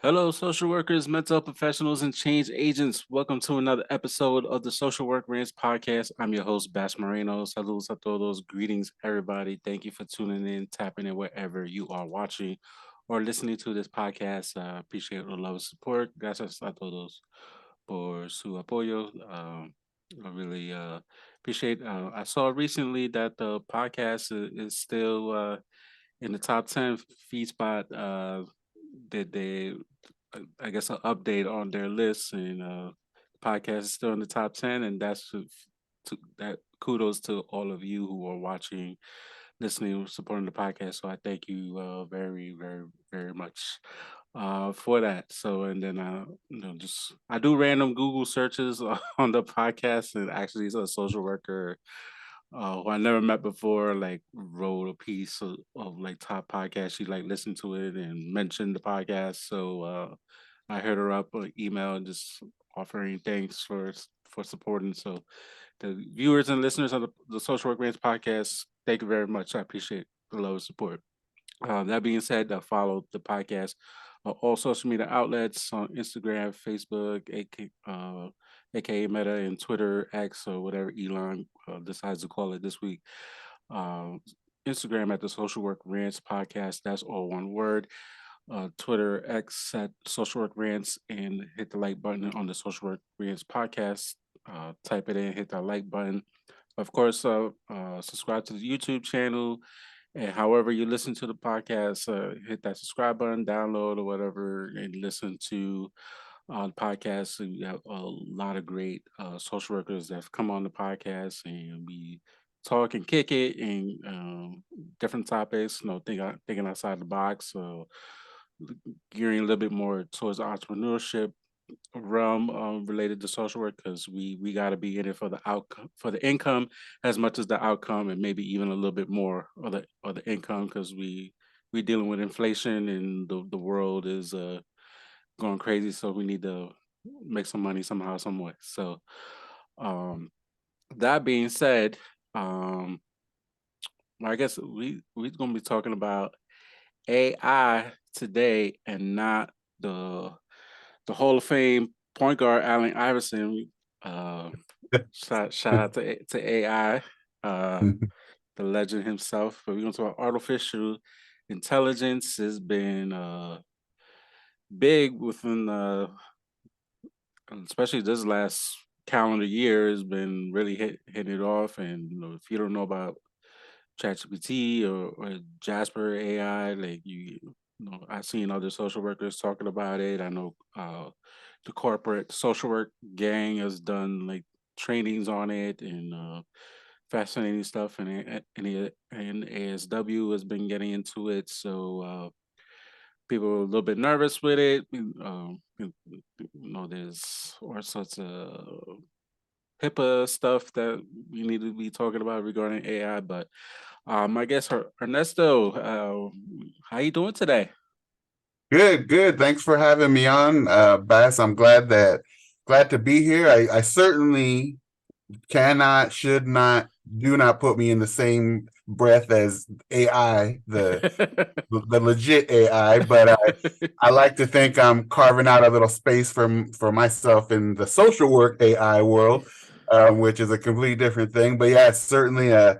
Hello, social workers, mental health professionals, and change agents. Welcome to another episode of the Social Work Rants podcast. I'm your host, Bash Moreno. Saludos a todos. Greetings, everybody. Thank you for tuning in, tapping in wherever you are watching or listening to this podcast. Appreciate the love and support. Gracias a todos por su apoyo. I really appreciate. I saw recently that the podcast is still in the top 10 feed spot. Did they I guess an update on their list, and the podcast is still in the top 10, and that's that. Kudos to all of you who are watching, listening, supporting the podcast. So I thank you very, very, very much for that. So and then just I do random Google searches on the podcast, and actually, it's a social worker who I never met before, like wrote a piece of like top podcast. She like listened to it and mentioned the podcast. So I hit her up an email just offering thanks for supporting. So the viewers and listeners of the Social Work Rants podcast, thank you very much. I appreciate the love and support. That being said, follow the podcast on all social media outlets on Instagram, Facebook, aka Meta, and Twitter, X, or whatever Elon decides to call it this week. Uh, Instagram at the Social Work Rants podcast. That's all one word. Twitter, X at Social Work Rants, and hit the like button on the Social Work Rants podcast. Type it in, hit that like button. Of course, subscribe to the YouTube channel, and however you listen to the podcast, hit that subscribe button, download or whatever, and listen to the podcast. We have a lot of great social workers that have come on the podcast, and we talk and kick it and different topics. Thinking outside the box. So gearing a little bit more towards entrepreneurship realm related to social work, because we got to be in it for the outcome, for the income as much as the outcome, and maybe even a little bit more of the income, because we dealing with inflation, and the world is going crazy, so we need to make some money somehow, some way. So um that being said, um I guess we're gonna be talking about AI today, and not the the Hall of Fame point guard Allen Iverson. Uh, shout out to AI, uh, the legend himself. But we're going to talk about artificial intelligence. Has been big within, especially this last calendar year, has been really hitting it off. And if you don't know about ChatGPT or Jasper AI, like I've seen other social workers talking about it. I know the corporate social work gang has done like trainings on it, and fascinating stuff. And ASW has been getting into it. So people are a little bit nervous with it. There's all sorts of HIPAA stuff that we need to be talking about regarding AI. But I guess Ernesto, how you doing today? Good, good. Thanks for having me on, Bass. I'm glad to be here. I certainly cannot, should not, do not put me in the same breath as AI, the legit AI. But I like to think I'm carving out a little space for myself in the social work AI world, which is a completely different thing. But yeah, it's certainly a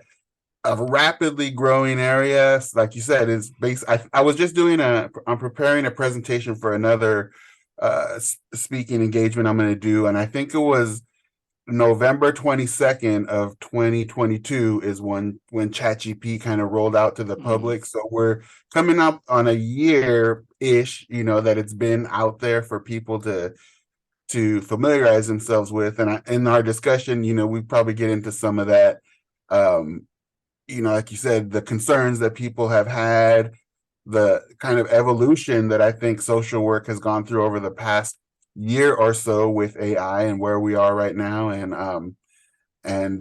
rapidly growing area. Like you said, is based. I was just I'm preparing a presentation for another speaking engagement I'm going to do, and I think it was November 22nd of 2022 is when ChatGPT kind of rolled out to the Mhm. public. So we're coming up on a year ish, that it's been out there for people to familiarize themselves with. And in our discussion, we probably get into some of that. Um, like you said, the concerns that people have had, the kind of evolution that I think social work has gone through over the past year or so with AI and where we are right now. And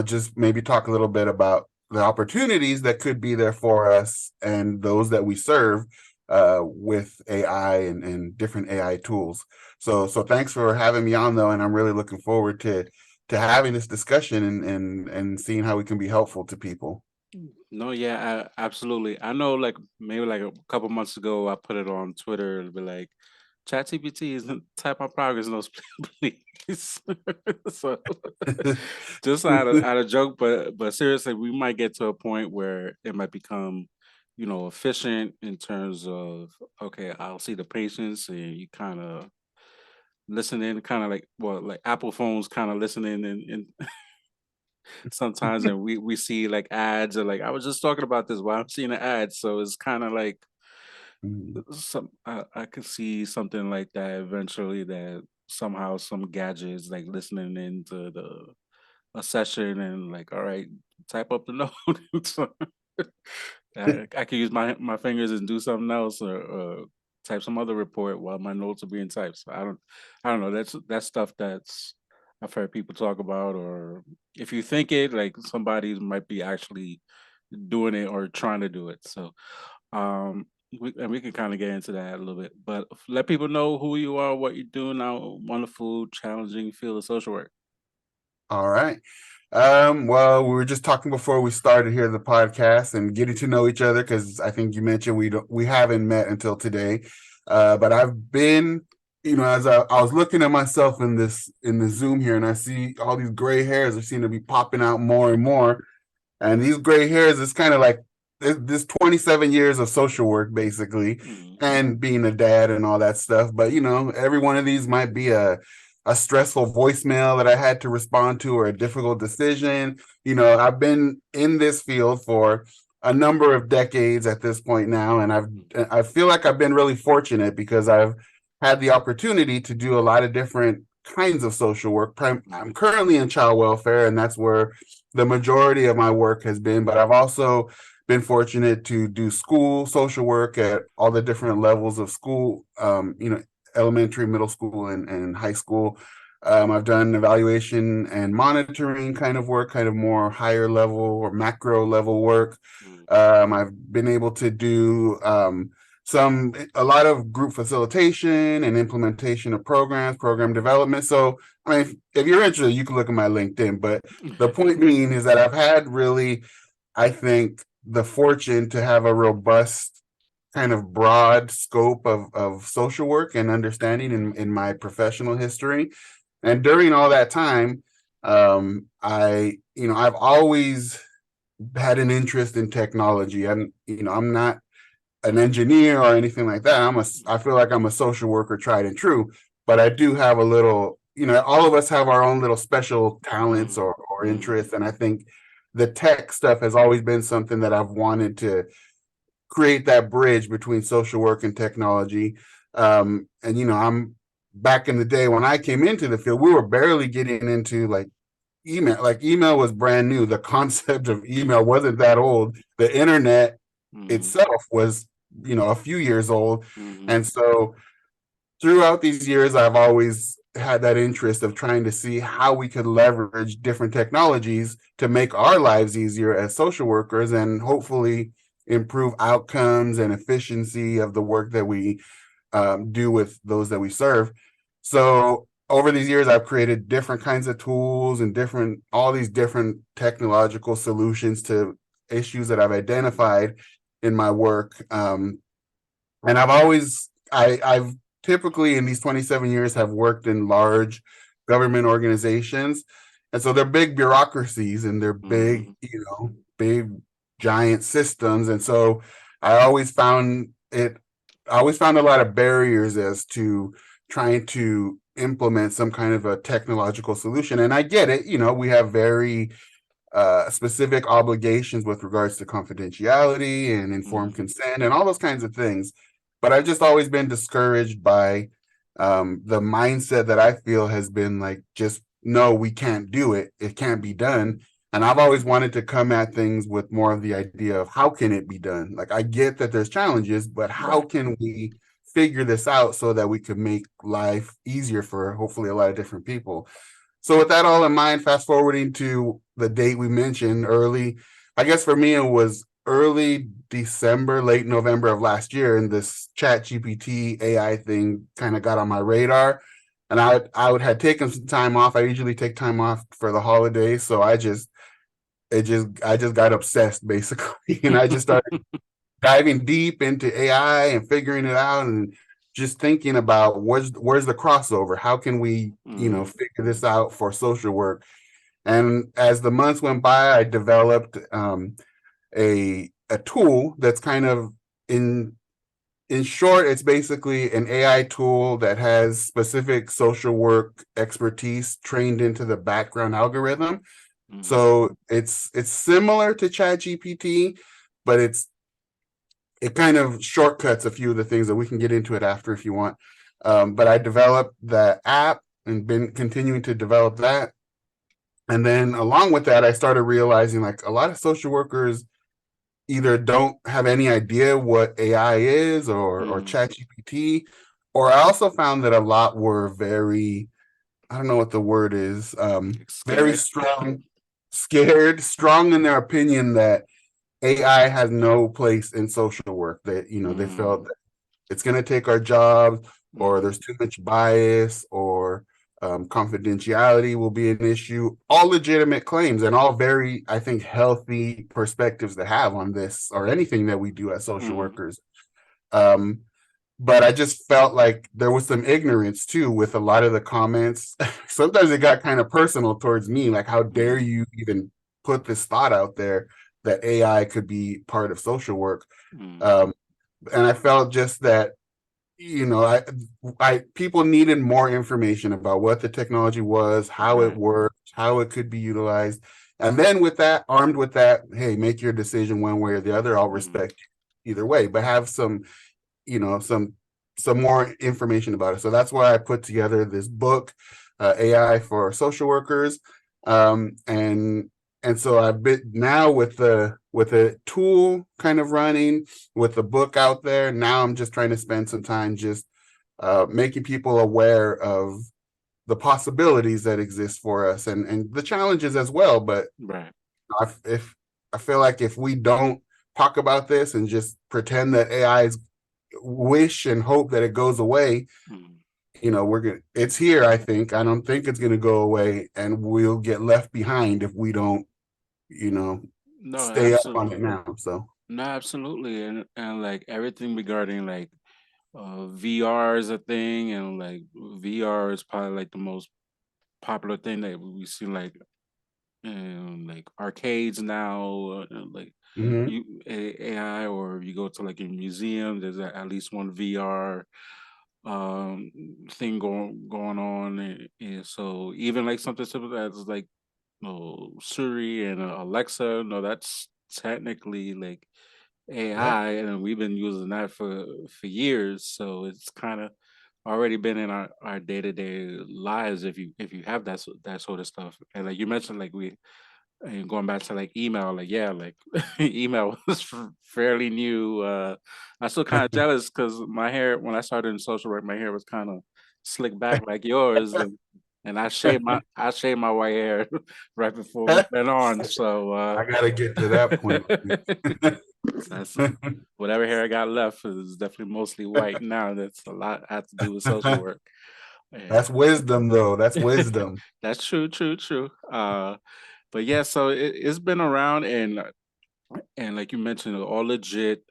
just maybe talk a little bit about the opportunities that could be there for us and those that we serve with AI and different AI tools. So thanks for having me on though, and I'm really looking forward to having this discussion and seeing how we can be helpful to people. No, yeah, absolutely. I know, like maybe like a couple months ago, I put it on Twitter and be like, ChatGPT isn't type my progress notes, please. So just out of joke, but seriously, we might get to a point where it might become, efficient in terms of okay, I'll see the patients and you kind of listening, kind of like well, like Apple phones kind of listening and sometimes and we see like ads or like I was just talking about this while I'm seeing the ads. So it's kind of like some I could see something like that eventually that somehow some gadgets like listening into the a session and like all right type up the note. So I could use my fingers and do something else or type some other report while my notes are being typed. So I don't know. That's stuff that's I've heard people talk about, or if you think it, like somebody might be actually doing it or trying to do it. So um we can kind of get into that a little bit, but let people know who you are, what you do now. Wonderful, challenging field of social work. All right. Well, we were just talking before we started here the podcast and getting to know each other because I think you mentioned we haven't met until today. But I've been, as I was looking at myself in the Zoom here, and I see all these gray hairs that seem to be popping out more and more. And these gray hairs is kind of like this 27 years of social work, basically, Hmm. and being a dad and all that stuff. But, every one of these might be a stressful voicemail that I had to respond to or a difficult decision. I've been in this field for a number of decades at this point now, and I feel like I've been really fortunate because I've had the opportunity to do a lot of different kinds of social work. I'm Hmm. currently in child welfare, and that's where the majority of my work has been, but I've also been fortunate to do school social work at all the different levels of school, elementary, middle school, and high school. I've done evaluation and monitoring kind of work, kind of more higher level or macro level work. I've been able to do a lot of group facilitation and implementation of programs, program development. So, I mean, if you're interested, you can look at my LinkedIn. But the point being is that I've had really, I think, the fortune to have a robust kind of broad scope of social work and understanding in my professional history. And during all that time, I've always had an interest in technology. I'm not an engineer or anything like that. I feel like I'm a social worker tried and true, but I do have a little, all of us have our own little special talents Hmm. or Hmm. interests. And I think the tech stuff has always been something that I've wanted to create that bridge between social work and technology. And I'm back in the day when I came into the field, we were barely getting into like email. Like email was brand new. The concept of email wasn't that old. The internet Hmm. itself was, a few years old. Hmm. And so throughout these years, I've always had that interest of trying to see how we could leverage different technologies to make our lives easier as social workers and hopefully improve outcomes and efficiency of the work that we do with those that we serve. So over these years, I've created different kinds of tools and all these different technological solutions to issues that I've identified in my work. And I've typically in these 27 years have worked in large government organizations. And so they're big bureaucracies and they're big, Hmm. big giant systems. And so I always found it, I always found a lot of barriers as to trying to implement some kind of a technological solution. And I get it, we have very specific obligations with regards to confidentiality and informed Hmm. consent and all those kinds of things. But I've just always been discouraged by the mindset that I feel has been like, just no, we can't do it. It can't be done. And I've always wanted to come at things with more of the idea of how can it be done? Like I get that there's challenges, but how Right. can we figure this out so that we can make life easier for hopefully a lot of different people? So with that all in mind, fast forwarding to the date we mentioned early, I guess for me it was early December, late November of last year, and this Chat GPT AI thing kind of got on my radar. And I would had taken some time off. I usually take time off for the holidays, so I just I just got obsessed basically, and I just started diving deep into AI and figuring it out, and just thinking about where's the crossover? How can we, Mm, figure this out for social work? And as the months went by, I developed a tool that's kind of in short, it's basically an AI tool that has specific social work expertise trained into the background algorithm. mm, So it's similar to ChatGPT, but it kind of shortcuts a few of the things that we can get into it after if you want. But I developed the app and been continuing to develop that. And then along with that, I started realizing like a lot of social workers either don't have any idea what AI is or mm. Chat GPT, or I also found that a lot were very, I don't know what the word is, very Scared. strong, scared, strong in their opinion that AI has no place in social work. That they felt Mm, that it's going to take our jobs, or mm, there's too much bias, or confidentiality will be an issue. All legitimate claims and all very, I think, healthy perspectives to have on this or anything that we do as social mm. workers. Um, but I just felt like there was some ignorance too with a lot of the comments. Sometimes it got kind of personal towards me, like, how dare Mm, you even put this thought out there that AI could be part of social work? mm. Um, and I felt just that I people needed more information about what the technology was, how it Right. worked, how it could be utilized. And then with that, armed with that, hey, make your decision one way or the other. I'll Mm, respect you either way, but have some, you know, some more information about it. So that's why I put together this book, AI for social workers. And so I've been now with a tool kind of running, with the book out there. Now I'm just trying to spend some time just making people aware of the possibilities that exist for us, and the challenges as well. But right. if I feel like if we don't talk about this and just pretend that AI is, wish and hope that it goes away, Mm. we're gonna it's here. I don't think it's gonna go away, and we'll get left behind if we don't, you know, No, stay up on absolutely. it now. So No, absolutely. And like everything regarding like VR is a thing, and like VR is probably like the most popular thing that we see like in like arcades now, like mhm. you AI, or you go to like a museum, there's at least one VR um thing going on, and so even like something simple as like Siri and Alexa, no, that's technically like Yep. AI, and we've been using that for years. So it's kind of already been in our day to day lives if you have that sort of stuff. And like you mentioned, like we and going back to like email, like yeah, like email was fairly new. I'm still kind of jealous because my hair when I started in social work, my hair was kind of slicked back like yours, and I shaved my white hair right before we went on. So I gotta get to that point. that's whatever hair I got left is definitely mostly white now. That's a lot I have to do with social work. And That's wisdom, though. That's wisdom. that's true, true, true. But yeah, so it's been around, and like you mentioned, all legit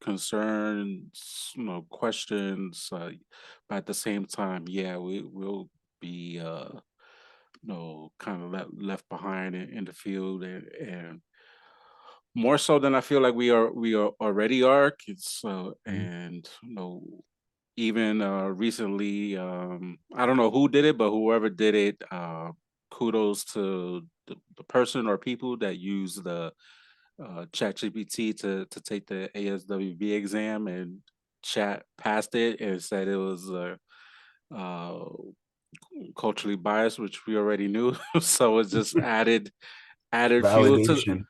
concerns, questions. But at the same time, yeah, we will be kind of left behind in the field, and more so than I feel like we are already are. It's and even recently, I don't know who did it, but whoever did it, kudos to the person or people that use the ChatGPT to take the ASWB exam, and chat passed it and said it was uh, culturally biased, which we already knew. So it just added fuel to Validation.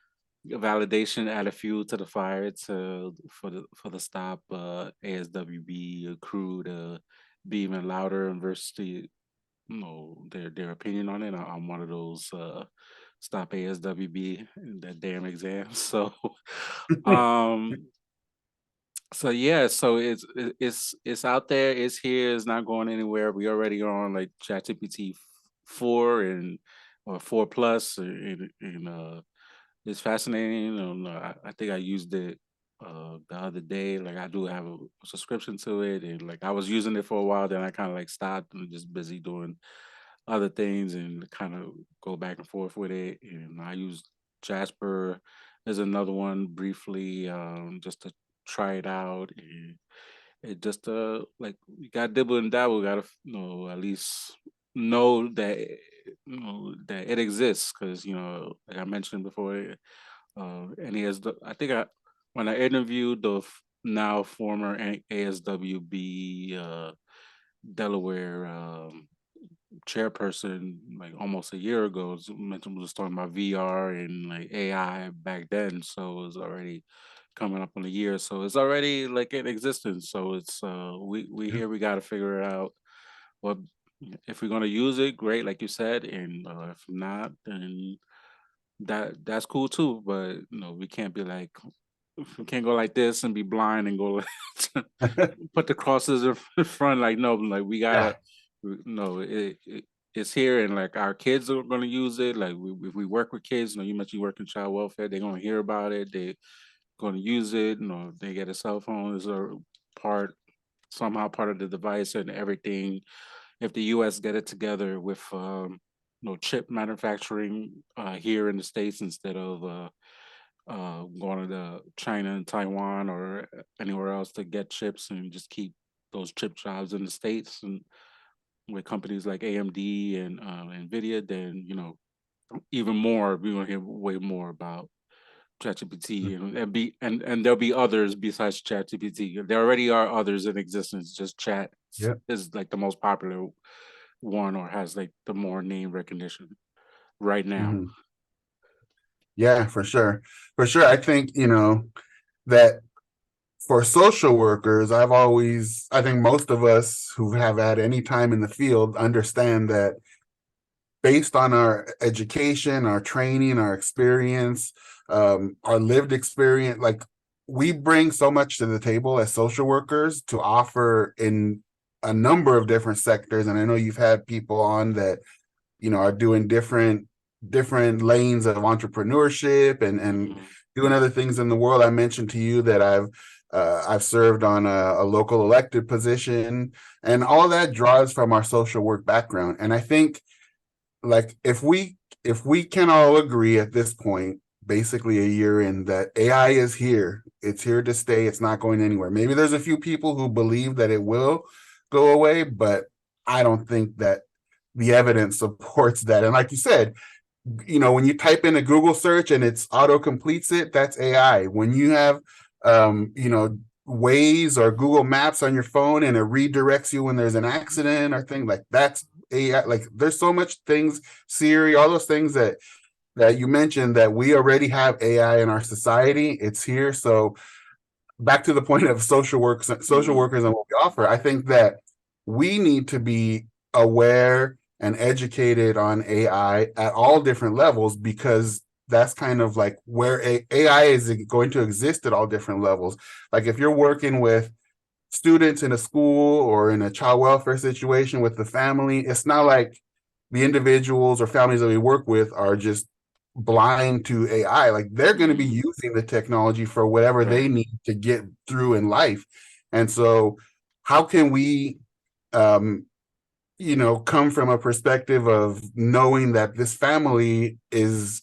validation, added fuel to the fire to for the stop ASWB crew to be even louder and versus the their opinion on it. I'm one of those stop ASWB in that damn exam. Um so yeah, so it's out there, it's here, it's not going anywhere. We already on like ChatGPT 4 and or 4 plus, and it's fascinating. I think I used it the other day. Like I do have a subscription to it, and like I was using it for a while, then I kind of like stopped and just busy doing other things and kind of go back and forth with it. And I used Jasper as another one briefly, just to try it out. And it just like you got to dibble and dabble. Got to at least know that that it exists because like I mentioned before, and he has I think I when I interviewed the now former ASWB Delaware chairperson like almost a year ago, mentioned was talking about VR and like AI back then, so it was already coming up on a year, so it's already like in existence. So it's we Yeah. here we got to figure it out. What if we're gonna use it? Great, like you said, and if not, then that's cool too. But we can't be like we can't go like this and be blind and go put the crosses in front. Like no, like we gotta Yeah. no, it's here, and like our kids are gonna use it. Like if we work with kids, you mentioned you work in child welfare, they're gonna hear about it. They're gonna use it. They get a cell phone as a part somehow part of the device and everything. If the U.S. get it together with chip manufacturing here in the states instead of going to China and Taiwan or anywhere else to get chips and just keep those chip jobs in the states and with companies like AMD and Nvidia, then even more we're gonna hear way more about ChatGPT and there'll be others besides ChatGPT. There already are others in existence. Just Chat Yeah. is like the most popular one or has like the more name recognition right now. Mhm. Yeah, for sure. For sure. I think, that for social workers, I think most of us who have had any time in the field understand that based on our education, our training, our experience, our lived experience, like we bring so much to the table as social workers to offer in a number of different sectors. And I know you've had people on that, are doing different lanes of entrepreneurship and Mhm. doing other things in the world. I mentioned to you that I've served on a local elected position, and all that draws from our social work background. And I think like if we can all agree at this point, basically a year in, that AI is here, it's here to stay, it's not going anywhere. Maybe there's a few people who believe that it will go away, but I don't think that the evidence supports that. And like you said, when you type in a Google search and it's auto completes it, that's AI. When you have Waze or Google Maps on your phone and it redirects you when there's an accident or thing, like that's AI. Like there's so much things, Siri, all those things that you mentioned, that we already have AI in our society. It's here. So back to the point of social Mhm. workers and what we offer, I think that we need to be aware and educated on AI at all different levels, because that's kind of like where AI is going to exist at all different levels. Like if you're working with students in a school or in a child welfare situation with the family, it's not like the individuals or families that we work with are just blind to AI. Like they're going to be Mhm. using the technology for whatever they Right. need to get through in life. And so, how can we, um, come from a perspective of knowing that this family is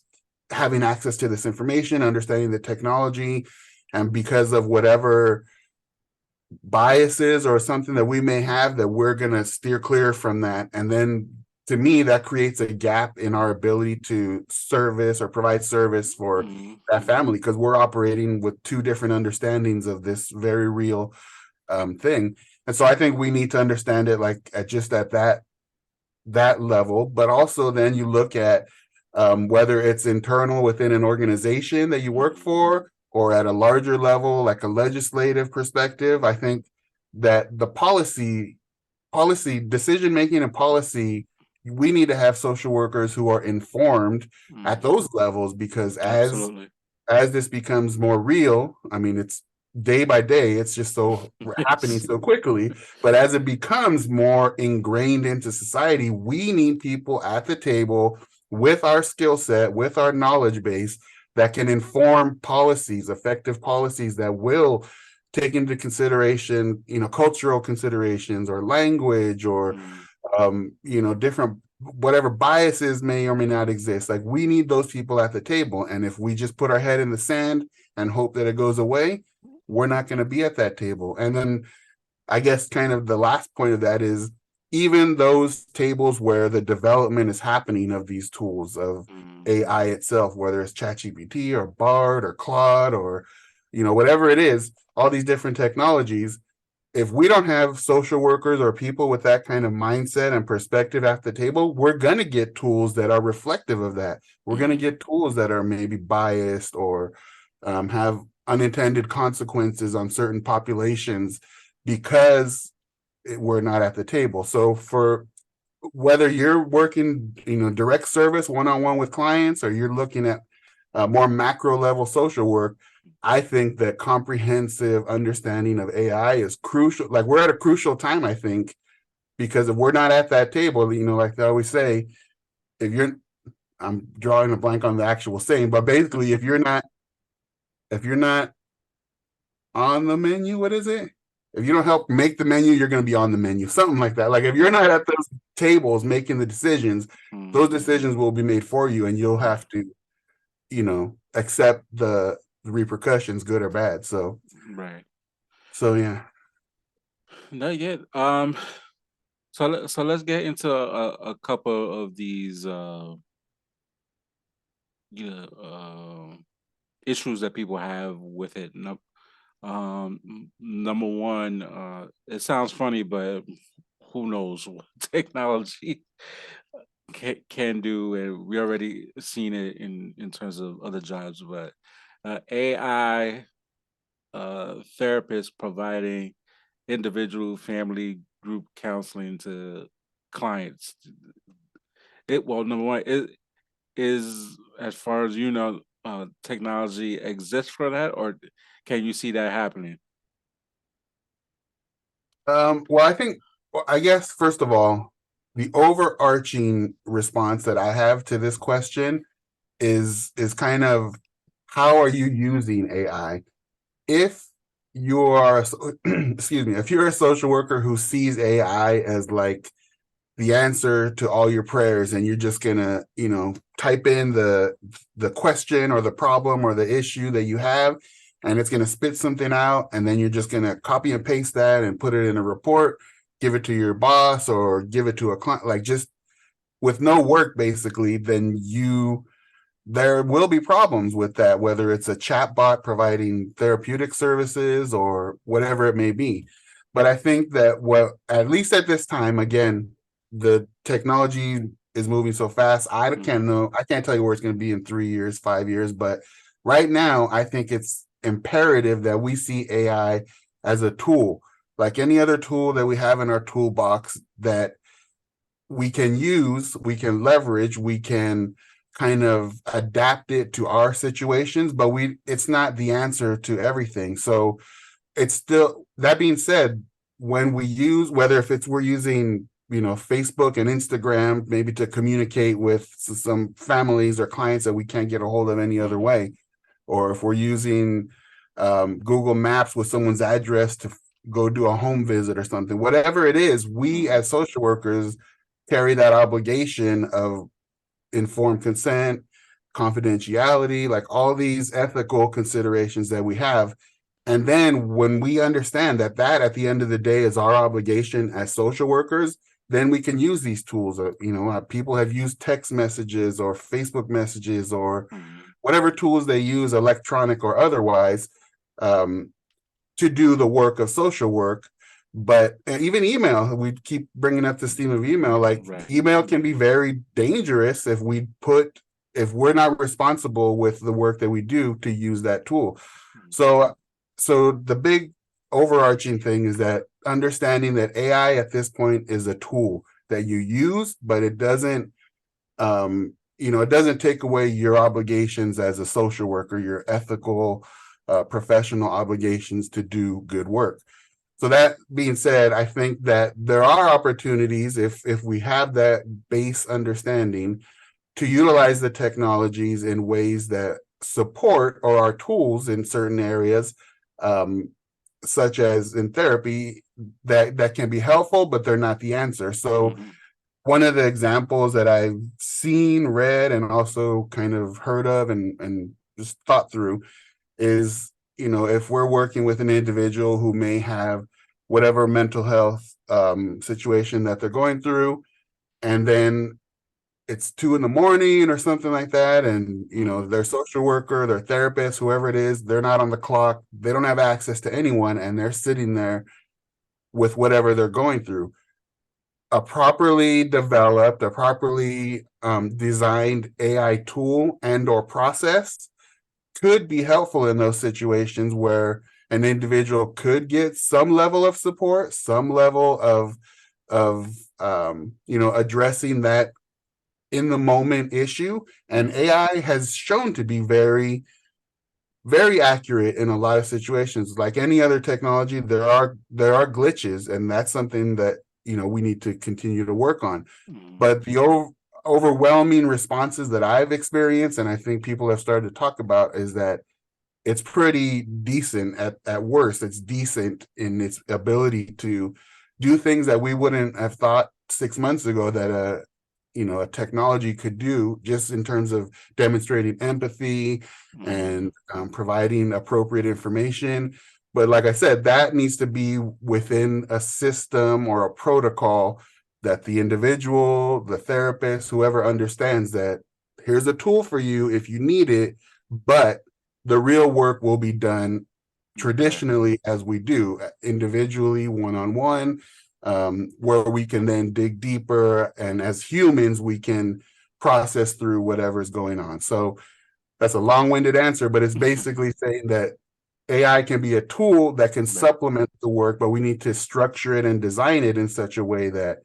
having access to this information, understanding the technology, and because of whatever biases or something that we may have, that we're going to steer clear from that. And then to me, that creates a gap in our ability to service or provide service for Mhm. that family, because we're operating with two different understandings of this very real thing. And so I think we need to understand it like at that level, but also then you look at whether it's internal within an organization that you work Mhm. for or at a larger level, like a legislative perspective. I think that the policy decision making and policy, we need to have social workers who are informed at Mhm. those levels, because Absolutely. as this becomes more real, I mean, it's day by day, it's just so happening It's- so quickly. But as it becomes more ingrained into society, we need people at the table with our skill set, with our knowledge base, that can inform policies, effective policies that will take into consideration, cultural considerations or language or, mm, different whatever biases may or may not exist. Like we need those people at the table. And if we just put our head in the sand and hope that it goes away, we're not going to be at that table. And then I guess kind of the last point of that is even those tables where the development is happening of these tools of mm, AI itself, whether it's ChatGPT or Bard or Claude or, whatever it is, all these different technologies, if we don't have social workers or people with that kind of mindset and perspective at the table, we're going to get tools that are reflective of that. We're going to mm, get tools that are maybe biased or have unintended consequences on certain populations because we're not at the table. So for whether you're working, direct service one-on-one with clients, or you're looking at more macro level social work, I think that comprehensive understanding of AI is crucial. Like we're at a crucial time, I think, because if we're not at that table, like they always say, if you're, I'm drawing a blank on the actual saying, but basically, if you're not on the menu, what is it? If you don't help make the menu, you're going to be on the menu, something like that. Like if you're not at those tables making the decisions, those mm, decisions will be made for you, and you'll right, have to, accept the repercussions, good or bad. right. So yeah. Not yet. So let's get into a couple of these you know issues that people have with it. Number one, it sounds funny, but who knows what technology can do, and we already seen it in terms of other jobs. But AI therapists providing individual, family, group counseling to clients. Number one, it is, as far as you know, technology exists for that, or can you see that happening? Well, I guess first of all, the overarching response that I have to this question is kind of how are you using AI? If you are, excuse me, if you're a social worker who sees AI as like the answer to all your prayers, and you're just gonna, type in the question or the problem or the issue that you have, and it's gonna spit something out, and then you're just gonna copy and paste that and put it in a report, give it to your boss or give it to a client, like just with no work basically, then there will be problems with that, whether it's a chat bot providing therapeutic services or whatever it may be. But I think that at least at this time, again, the technology is moving so fast. Mm, I can't tell you where it's going to be in 3 years, 5 years, but right now, I think it's imperative that we see AI as a tool, like any other tool that we have in our toolbox that we can use, we can leverage, we can kind of adapt it to our situations, but it's not the answer to everything. So it's still, that being said, when we use, whether if it's we're using, Facebook and Instagram, maybe to communicate with some families or clients that we can't get a hold of any other mm, way, or if we're using Google Maps with someone's address to go do a home visit or something, whatever it is, we mm, as social workers carry that obligation of informed consent, confidentiality, like all these ethical considerations that we have. And then when we understand that at the end of the day is our obligation as social workers, then we can use these tools. People have used text messages or Facebook messages or mm, whatever tools they use, electronic or otherwise, um, to do the work of social work. But even email, we keep bringing up this theme of email. Like right. email can be very dangerous if we're not responsible with the work that we do to use that tool. Mm, So, so the big overarching thing is that understanding that AI at this point is a tool that you use, but it doesn't take away your obligations as a social worker, your ethical, professional obligations to do good work. So that being said, I think that there are opportunities if we have that base understanding to utilize the technologies in ways that support or our tools in certain areas, um, such as in therapy, that can be helpful, but they're not the answer. So Mm-hmm. one of the examples that I've seen, read, and also kind of heard of and just thought through is, if we're working with an individual who may have whatever mental health situation that they're going through, and then it's 2 in the morning or something like that, and Mm-hmm. their social worker, their therapist, whoever it is, they're not on the clock, they don't have access to anyone, and they're sitting there with whatever they're going through. A properly developed, a properly designed AI tool and or process could be helpful in those situations where an individual could get some level of support, some level of addressing that in the moment issue. And Mm-hmm. AI has shown to be very, very accurate in a lot of situations. Like any other technology, there are glitches, and that's something that we need to continue to work on. Mm-hmm. But the overwhelming responses that I've experienced, and I think people have started to talk about, is that it's pretty decent at worst. It's decent in its ability to do things that we wouldn't have thought 6 months ago that a technology could do, just in terms of demonstrating empathy Mm-hmm. and providing appropriate information. But like I said, that needs to be within a system or a protocol that the individual, the therapist, whoever understands that here's a tool for you if you need it, but the real work will be done Okay. traditionally as we do, individually, one-on-one, where we can then dig deeper, and as humans we can process through whatever's going on. So that's a long-winded answer, but it's basically saying that AI can be a tool that can Right. supplement the work, but we need to structure it and design it in such a way that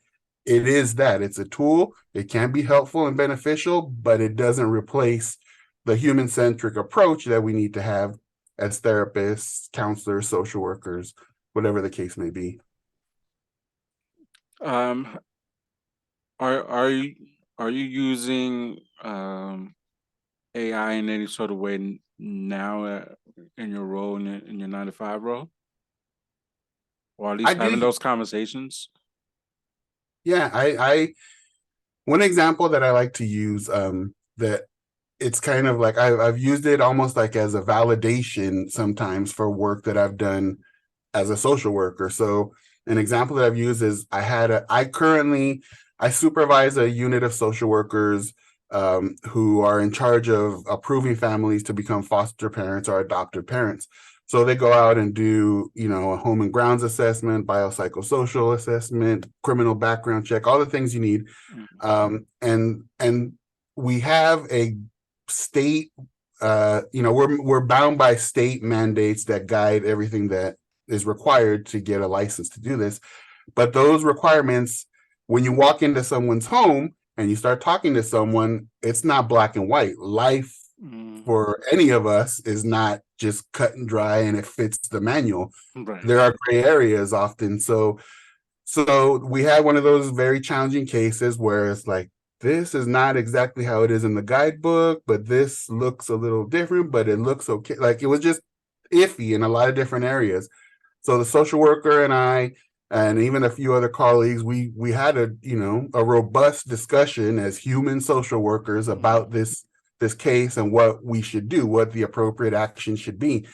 it's a tool. It can be helpful and beneficial, but it doesn't replace the human-centric approach that we need to have as therapists, counselors, social workers, whatever the case may be. Um, are you using AI in any sort of way now, in your role, in your 9 to 5 role, or at I least having do, those conversations? yeah. I one example that I like to use, that it's kind of like I've used it almost like as a validation sometimes for work that I've done as a social worker. So an example that I've used is I supervise a unit of social workers who are in charge of approving families to become foster parents or adoptive parents. So they go out and do, a home and grounds assessment, biopsychosocial assessment, criminal background check, all the things you need. Mm-hmm. And we have a state, we're bound by state mandates that guide everything that is required to get a license to do this. But those requirements, when you walk into someone's home and you start talking to someone, it's not black and white. Life for any of us is not just cut and dry and it fits the manual. Right. There are gray areas often. So we had one of those very challenging cases where it's like, this is not exactly how it is in the guidebook, but this looks a little different, but it looks okay. Like it was just iffy in a lot of different areas. So the social worker and I, and even a few other colleagues, we had a robust discussion as human social workers Mm-hmm. about this case and what we should do, what the appropriate action should be.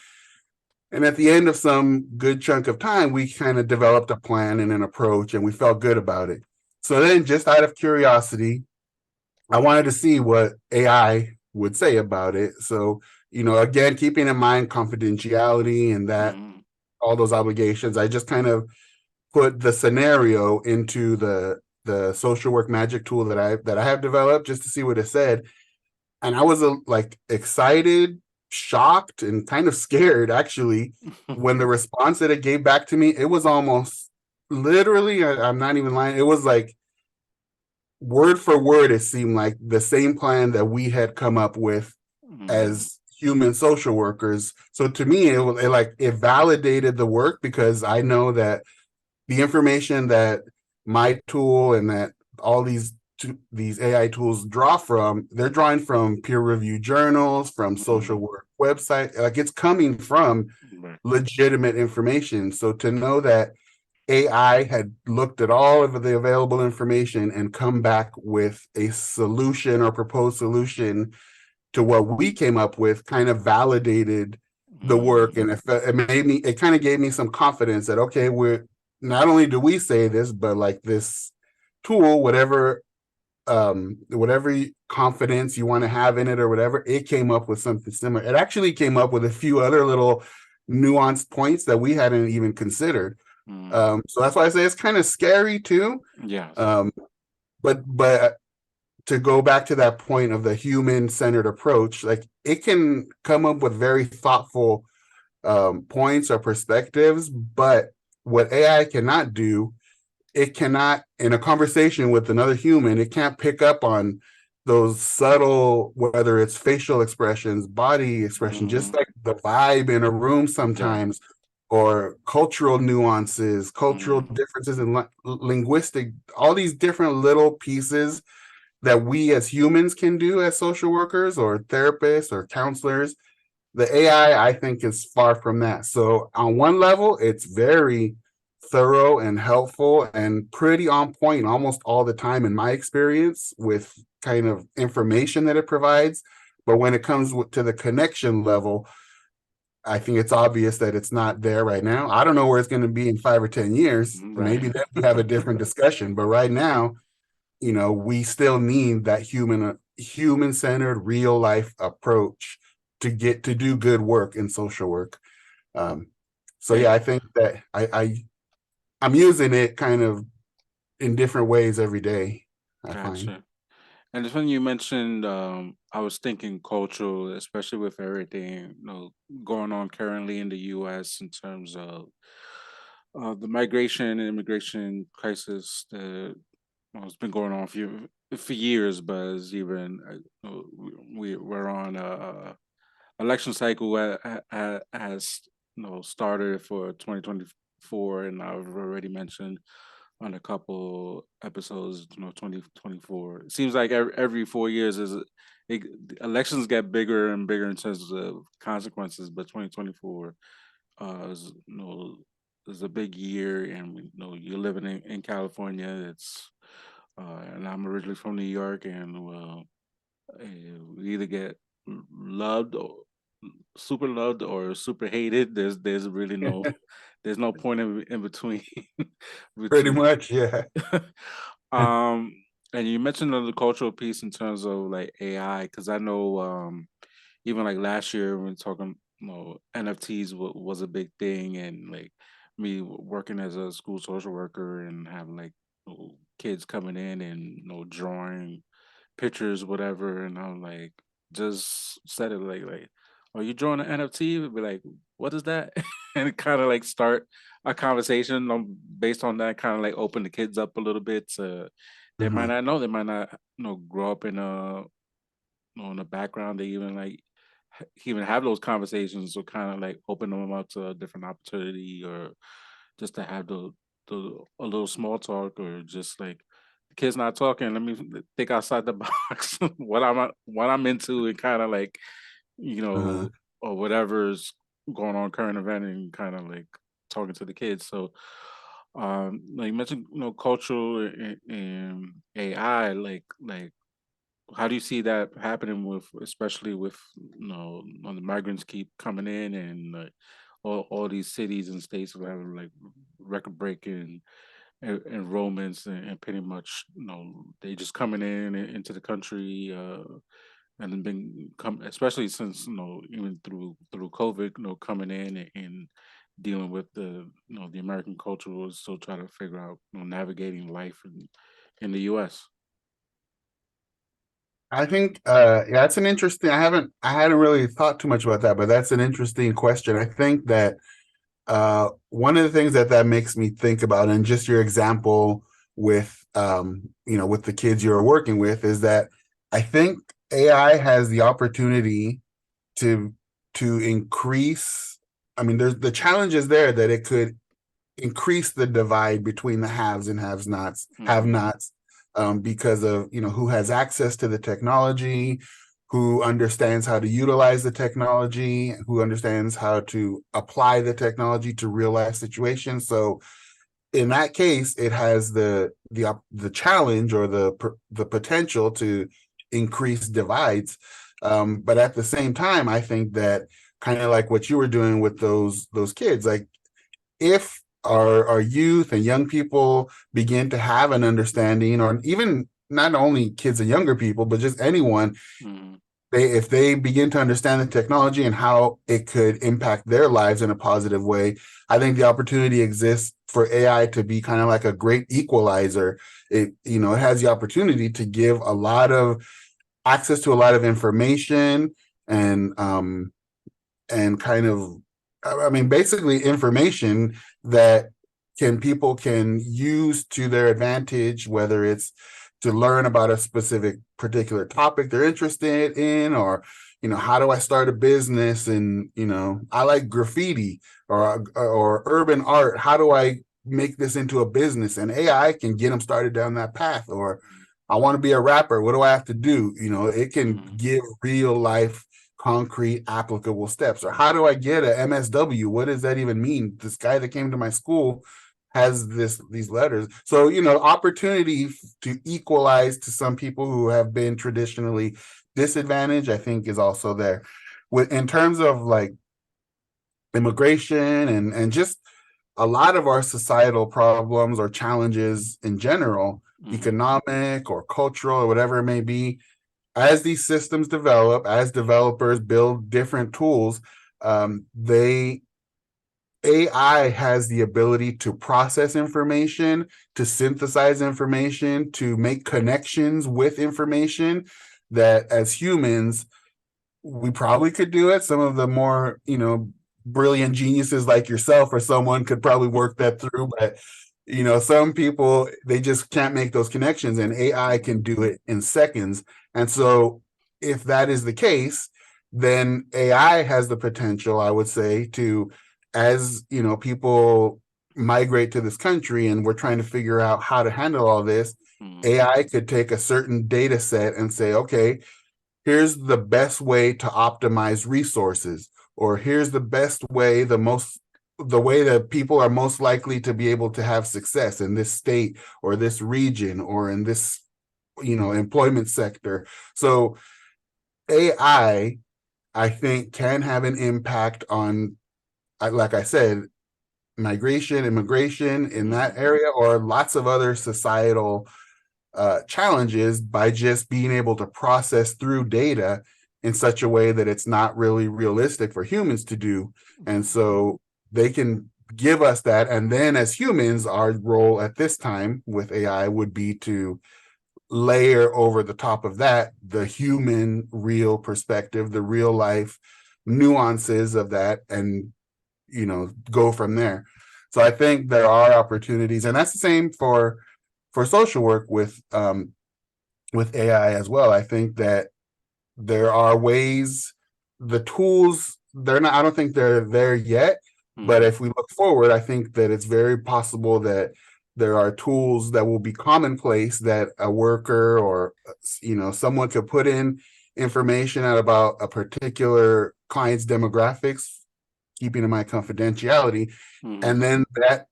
And at the end of some good chunk of time, we kind of developed a plan and an approach, and we felt good about it. So then, just out of curiosity, I wanted to see what AI would say about it. So, again, keeping in mind confidentiality and that Mm-hmm. all those obligations, I just kind of put the scenario into the social work magic tool that I have developed just to see what it said. And I was like excited, shocked, and kind of scared actually when the response that it gave back to me. It was almost literally, I'm not even lying. It was like word for word. It seemed like the same plan that we had come up with Mm-hmm. as human social workers. So to me, it validated the work because I know that the information that my tool and that all these these AI tools draw from, they're drawing from peer reviewed journals, from social Mhm. work website. Like it's coming from Right. legitimate information. So to know that AI had looked at all of the available information and come back with a solution or proposed solution to what we came up with kind of validated the work. Mhm. And it made me, it kind of gave me some confidence that, okay, we're not only do we say this, but like this tool, whatever confidence you want to have in it or whatever, it came up with something similar. It actually came up with a few other little nuanced points that we hadn't even considered. Mhm. So that's why I say it's kind of scary too. Yes. Um, but to go back to that point of the human centered approach, like it can come up with very thoughtful points or perspectives, but what AI cannot do, it cannot, in a conversation with another human, it can't pick up on those subtle, whether it's facial expressions, body expression, just Mhm. like the vibe in a room Yeah. sometimes, or cultural nuances, cultural Mhm. differences in linguistic, all these different little pieces that we as humans can do as social workers or therapists or counselors. The AI, I think, is far from that. So on one level, it's very thorough and helpful and pretty on point almost all the time in my experience with kind of information that it provides. But when it comes to the connection level, I think it's obvious that it's not there right now. I don't know where it's going to be in 5 or 10 years. Right. Maybe then we have a different discussion. But right now, we still need that human centered, real life approach to get to do good work in social work. Um, so Yeah. yeah, I think that I'm using it kind of in different ways every day, I find. Gotcha. And just when you mentioned, I was thinking cultural, especially with everything going on currently in the U.S. in terms of the migration and immigration crisis that it's been going on for years, but it's even we're on a election cycle has started for 2024, and I've already mentioned on a couple episodes, 2024. It seems like every 4 years it, elections get bigger and bigger in terms of consequences, but 2024 is is a big year, and you're living in California. It's and I'm originally from New York, and we either get loved or super loved or super hated. There's really there's no point in between Pretty between much, yeah. um and you mentioned the cultural piece in terms of like AI, because I know even like last year when talking NFTs was a big thing, and like me working as a school social worker and having like kids coming in and drawing pictures, whatever, and I'm like, just said it like, are you drawing an NFT? Would be like, what is that? And kind of like start a conversation based on that, kind of like open the kids up a little bit. They might Uh-huh. not know, they might not grow up in a in the background. They even like even have those conversations, so kind of like open them up to a different opportunity, or just to have the a little small talk, or just like the kid's not talking. Let me think outside the box, what I'm into, and kind of like you Uh-huh. know or whatever's going on current event, and kind of like talking to the kids. So like you mentioned, cultural and AI, like how do you see that happening with, especially with when the migrants keep coming in, and all these cities and states are having like record breaking enrollments, and pretty much they just coming in into the country, and then been come, especially since even through COVID, coming in and dealing with the the American culture, was still trying to figure out navigating life in the U.S. I think yeah, that's an interesting, I hadn't really thought too much about that, but that's an interesting question. I think that one of the things that makes me think about, and just your example with with the kids you're working with, is that I think AI has the opportunity to increase. I mean, there's the challenge is there that it could increase the divide between the haves and have Hmm. nots, because of, who has access to the technology, who understands how to utilize the technology, who understands how to apply the technology to real life situations. So in that case, it has the challenge or the potential to increase divides. But at the same time, I think that kind of like what you were doing with those kids, like if our youth and young people begin to have an understanding, or even not only kids and younger people, but just anyone, Mm-hmm. if they begin to understand the technology and how it could impact their lives in a positive way, I think the opportunity exists for AI to be kind of like a great equalizer. It has the opportunity to give a lot of access to a lot of information and kind of, I mean, basically information that people can use to their advantage, whether it's to learn about a specific particular topic they're interested in, or how do I start a business, and I like graffiti or urban art, how do I make this into a business, and AI can get them started down that path. Or I want to be a rapper, what do I have to do? It can Mm-hmm. give real life concrete applicable steps. Or how do I get a MSW? What does that even mean? This guy that came to my school has these letters. So, opportunity to equalize to some people who have been traditionally disadvantaged, I think, is also there. In terms of like immigration and just a lot of our societal problems or challenges in general, Mm-hmm. economic or cultural or whatever it may be, as these systems develop, as developers build different tools, they AI has the ability to process information, to synthesize information, to make connections with information that as humans we probably could do it. Some of the more, brilliant geniuses like yourself or someone could probably work that through, but some people, they just can't make those connections, and AI Mm-hmm. can do it in seconds. And so if that is the case, then AI has the potential, I would say, to, as people migrate to this country and we're trying to figure out how to handle all this, Mm-hmm. AI could take a certain data set and say, okay, here's the best way to optimize resources, or here's the best way, the way that people are most likely to be able to have success in this state or this region or in this employment sector. So I think can have an impact on, like I said, migration, immigration in that Mm-hmm. area, or lots of other societal challenges, by just being able to process through data in such a way that it's not really realistic for humans to do. And Mm-hmm. so they can give us that. And then as humans, our role at this time with AI would be to layer over the top of that the human real perspective, the real life nuances of that, and go from there. So I think there are opportunities, and that's the same for social work with AI as well. I think that there are ways, the tools, they're not, I don't think they're there yet, but Mm-hmm. if we look forward, I think that it's very possible that there are tools that will be commonplace, that a worker or someone could put in information out about a particular client's demographics, keeping in mind confidentiality, Mm-hmm. and then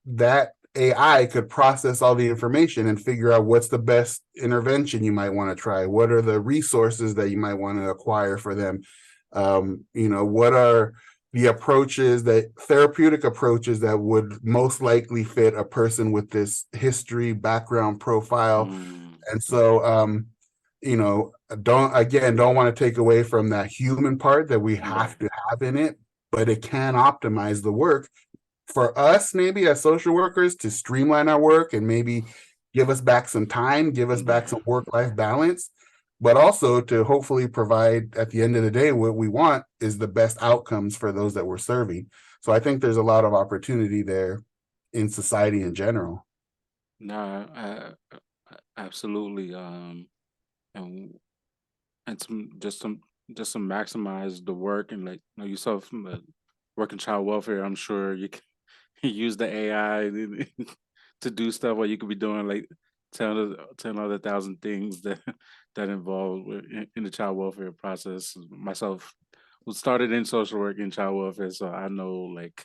that AI could process all the information and figure out what's the best intervention you might want to try. What are the resources that you might want to acquire for them? What are the approaches, that therapeutic approaches, that would most likely fit a person with this history, background, profile? Mm-hmm. And so, you know, don't want to take away from that human part that we have Right. to have in it, but it can optimize the work for us, maybe as social workers, to streamline our work and maybe give us back some time, give us back Yeah. some work-life balance, but also to hopefully provide, at the end of the day, what we want is the best outcomes for those that we're serving. So I think there's a lot of opportunity there in society in general. No, absolutely. And just to maximize the work, and like yourself from the working child welfare. I'm sure you can use the AI to do stuff what you could be doing like 10 other thousand things that that involve in the child welfare process. Myself, who started in social work in child welfare, so I know like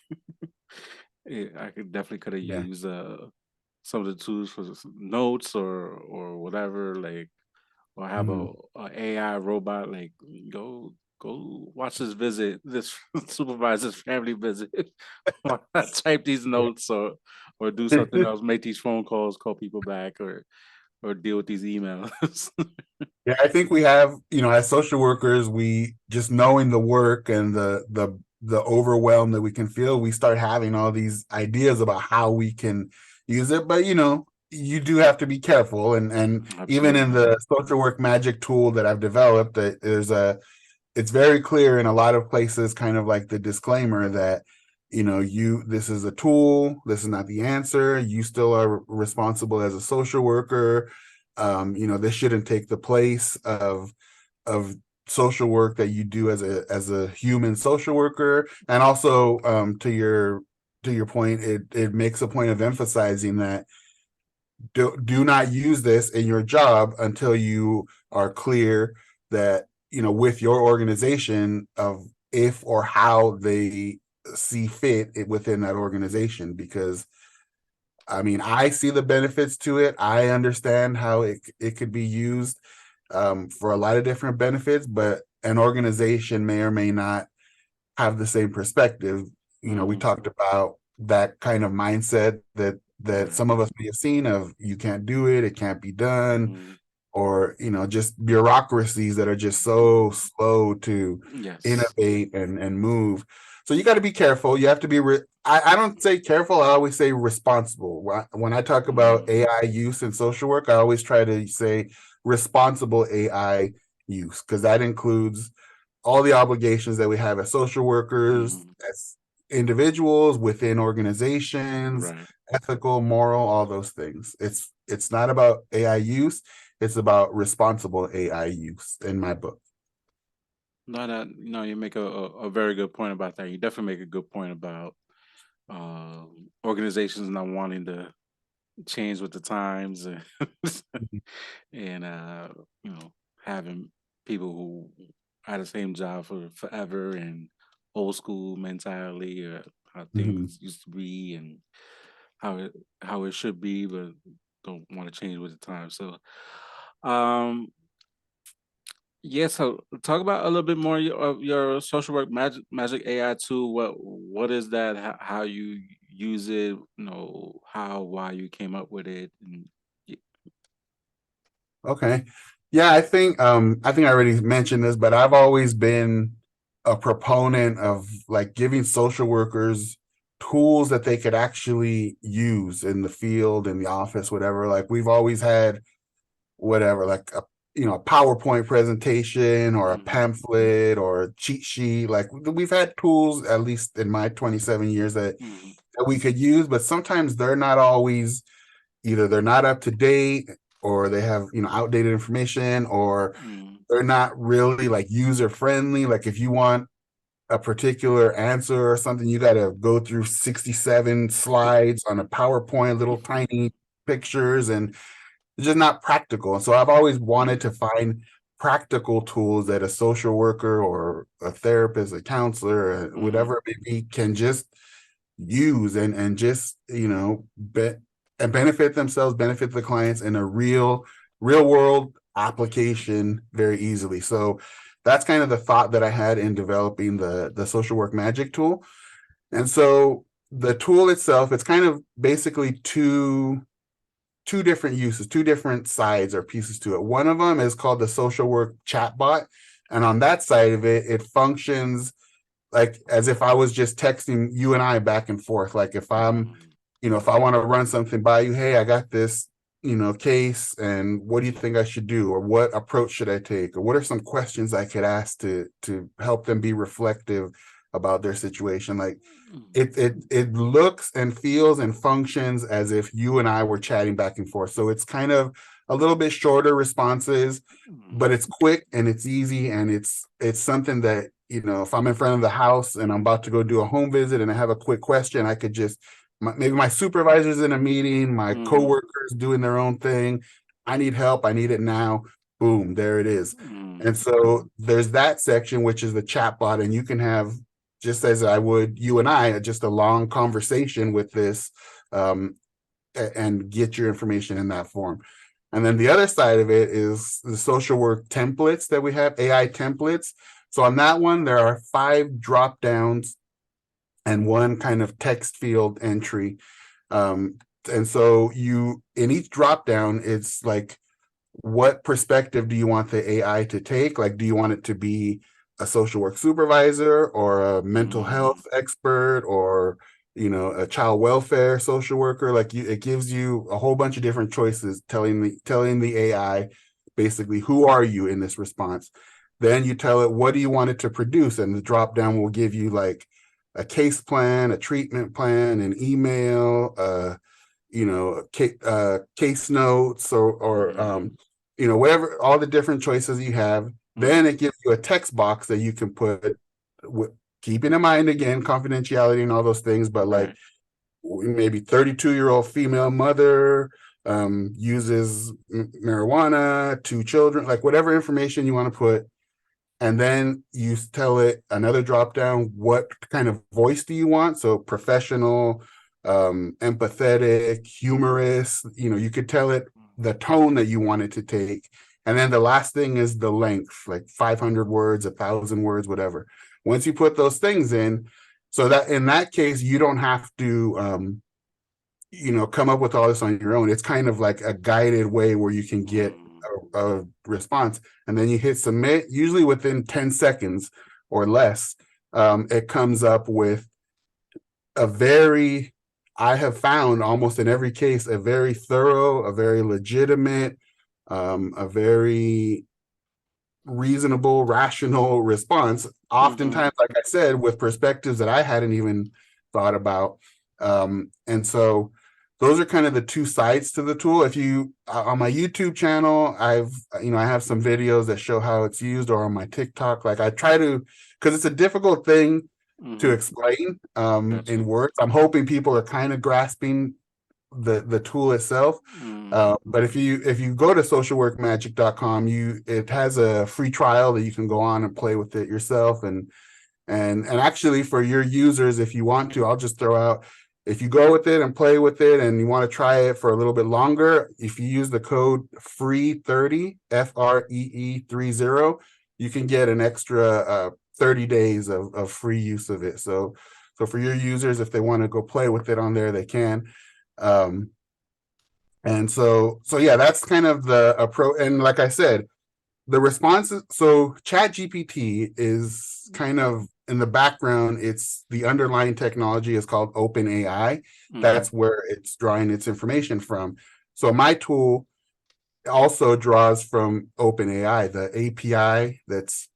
I could have Yeah. used some of the tools for notes or whatever, like or have Mhm. a AI robot like go watch this visit, this supervisor's family visit. While I type these Yeah. notes or do something else, make these phone calls, call people back, or deal with these emails. Yeah, I think we have, as social workers, we just knowing the work and the overwhelm that we can feel, we start having all these ideas about how we can use it. But you do have to be careful. And even in Absolutely. the social work magic tool that I've developed, that it's very clear in a lot of places, kind of like the disclaimer that this is a tool, this is not the answer, you still are responsible as a social worker. This shouldn't take the place of social work that you do as a human social worker. And also, to your point, it makes a point of emphasizing that do not use this in your job until you are clear that with your organization of if or how they see fit within that organization. Because I mean, I see the benefits to it, I understand how it could be used for a lot of different benefits, but an organization may or may not have the same perspective. We Hmm. talked about that kind of mindset that Right. some of us may have seen of you can't do it, it can't be done, Hmm. or just bureaucracies that are just so slow to Yes. innovate and move. So you got to be careful. You have to be. I don't say careful. I always say responsible. When I talk about Hmm. AI use in social work, I always try to say responsible AI use, because that includes all the obligations that we have as social workers, Hmm. as individuals within organizations, Right. ethical, moral, all those things. It's not about AI use, it's about responsible AI use in my book. No, that you make a very good point about that. You definitely make a good point about organizations not wanting to change with the times and and having people who had the same job for forever and old school mentality or how Mhm. things used to be and how it how it should be, but don't want to change with the times. So, um, yeah. So, talk about a little bit more of your social work magic AI tool. What is that? How you use it? How why you came up with it? And, y- Okay. Yeah, I think I already mentioned this, but I've always been a proponent of like giving social workers tools that they could actually use in the field, in the office, whatever. Like we've always had whatever, like a PowerPoint presentation or a Mhm, pamphlet or a cheat sheet. Like we've had tools, at least in my 27 years, mhm, that we could use, but sometimes they're not always, either they're not up to date, or they have outdated information, or mhm, they're not really like user friendly. Like if you want a particular answer or something, you got to go through 67 slides on a PowerPoint, little tiny pictures, and it's just not practical. So I've always wanted to mhm, find practical tools that a social worker or a therapist, a counselor, mhm, whatever it may be, can just use and just and benefit themselves, benefit the clients in a real world application very easily. So that's kind of the thought that I had in developing the social work magic tool. And so the tool itself, it's kind of basically two different uses, two different sides or pieces to it. One of them is called the social work chatbot. And on that side of it, it functions like as if I was just texting you and I back and forth. Like mhm, if I want to run something by you, hey, I got this, case, and what do you think I should do? Or what approach should I take? Or what are some questions I could ask to help them be reflective about their situation? Like mhm, it looks and feels and functions as if you and I were chatting back and forth. So it's kind of a little bit shorter responses, mhm, but it's quick and it's easy, and it's something that if I'm in front of the house and I'm about to go do a home visit and I have a quick question, I could just maybe my supervisor's in a meeting, my Mm-hmm. coworkers doing their own thing. I need help. I need it now. Boom, there it is. And so there's that section, which is the chatbot, and you can have, just as I would you and I, just a long conversation with this, um, and get your information in that form. And then the other side of it is the social work templates that we have, AI templates. So on that one, there are 5 drop downs and one kind of text field entry. And so you, in each drop down, it's like, what perspective do you want the AI to take? Like, do you want it to be a social work supervisor or a mental Mm-hmm. health expert or, a child welfare social worker? Like, it gives you a whole bunch of different choices, telling the AI basically, who are you in this response? Then you tell it, what do you want it to produce? And the drop down will give you like a case plan, a treatment plan, an email, case notes, or whatever, all the different choices you have. Then it gives you a text box that you can put, keeping in mind, again, confidentiality and all those things, but like Right. maybe 32-year-old female mother, uses marijuana, 2 children, like whatever information you want to put. And then you tell it, another drop down, what kind of voice do you want? So professional, empathetic, humorous. You could tell it the tone that you want it to take. And then the last thing is the length, like 500 words, 1,000 words, whatever. Once you put those things in, so that in that case, you don't have to, come up with all this on your own. It's kind of like a guided way where you can get a response, and then you hit submit. Usually within 10 seconds or less, it comes up with a very, I have found almost in every case, a very thorough, a very legitimate, a very reasonable, rational response. Mm-hmm. Oftentimes, like I said, with perspectives that I hadn't even thought about. And so those are kind of the 2 sides to the tool. If you, on my YouTube channel, I have some videos that show how it's used, or on my TikTok, like I try to, because it's a difficult thing to Mm-hmm. explain, in Gotcha. words. I'm hoping people are kind of grasping the tool itself. But if you go to socialworkmagic.com, it has a free trial that you can go on and play with it yourself. And actually, for your users, if you want to, I'll just throw out, if you go with it and play with it and you want to try it for a little bit longer, if you use the code FREE30, FREE30, you can get an extra 30 days of free use of it. So for your users, if they want to go play with it on there, they can. Um, and so yeah, that's kind of the approach. And like I said, the responses, so chat gpt is kind of in the background. It's the underlying technology is called open AI. Mm-hmm. That's where it's drawing its information from. So my tool also draws from open AI, the API that's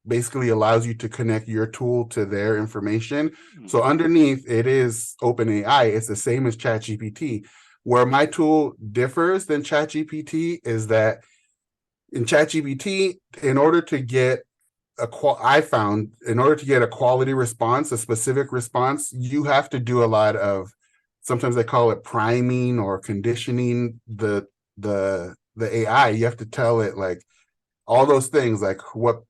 basically allows you to connect your tool to their information. So Mm-hmm. underneath it is open AI. It's the same as chat gpt. Where my tool differs than chat gpt is that in ChatGPT, in order to get I found, in order to get a quality response, a specific response, you have to do a lot of, sometimes they call it priming or conditioning the AI. You have to tell it like all those things, like what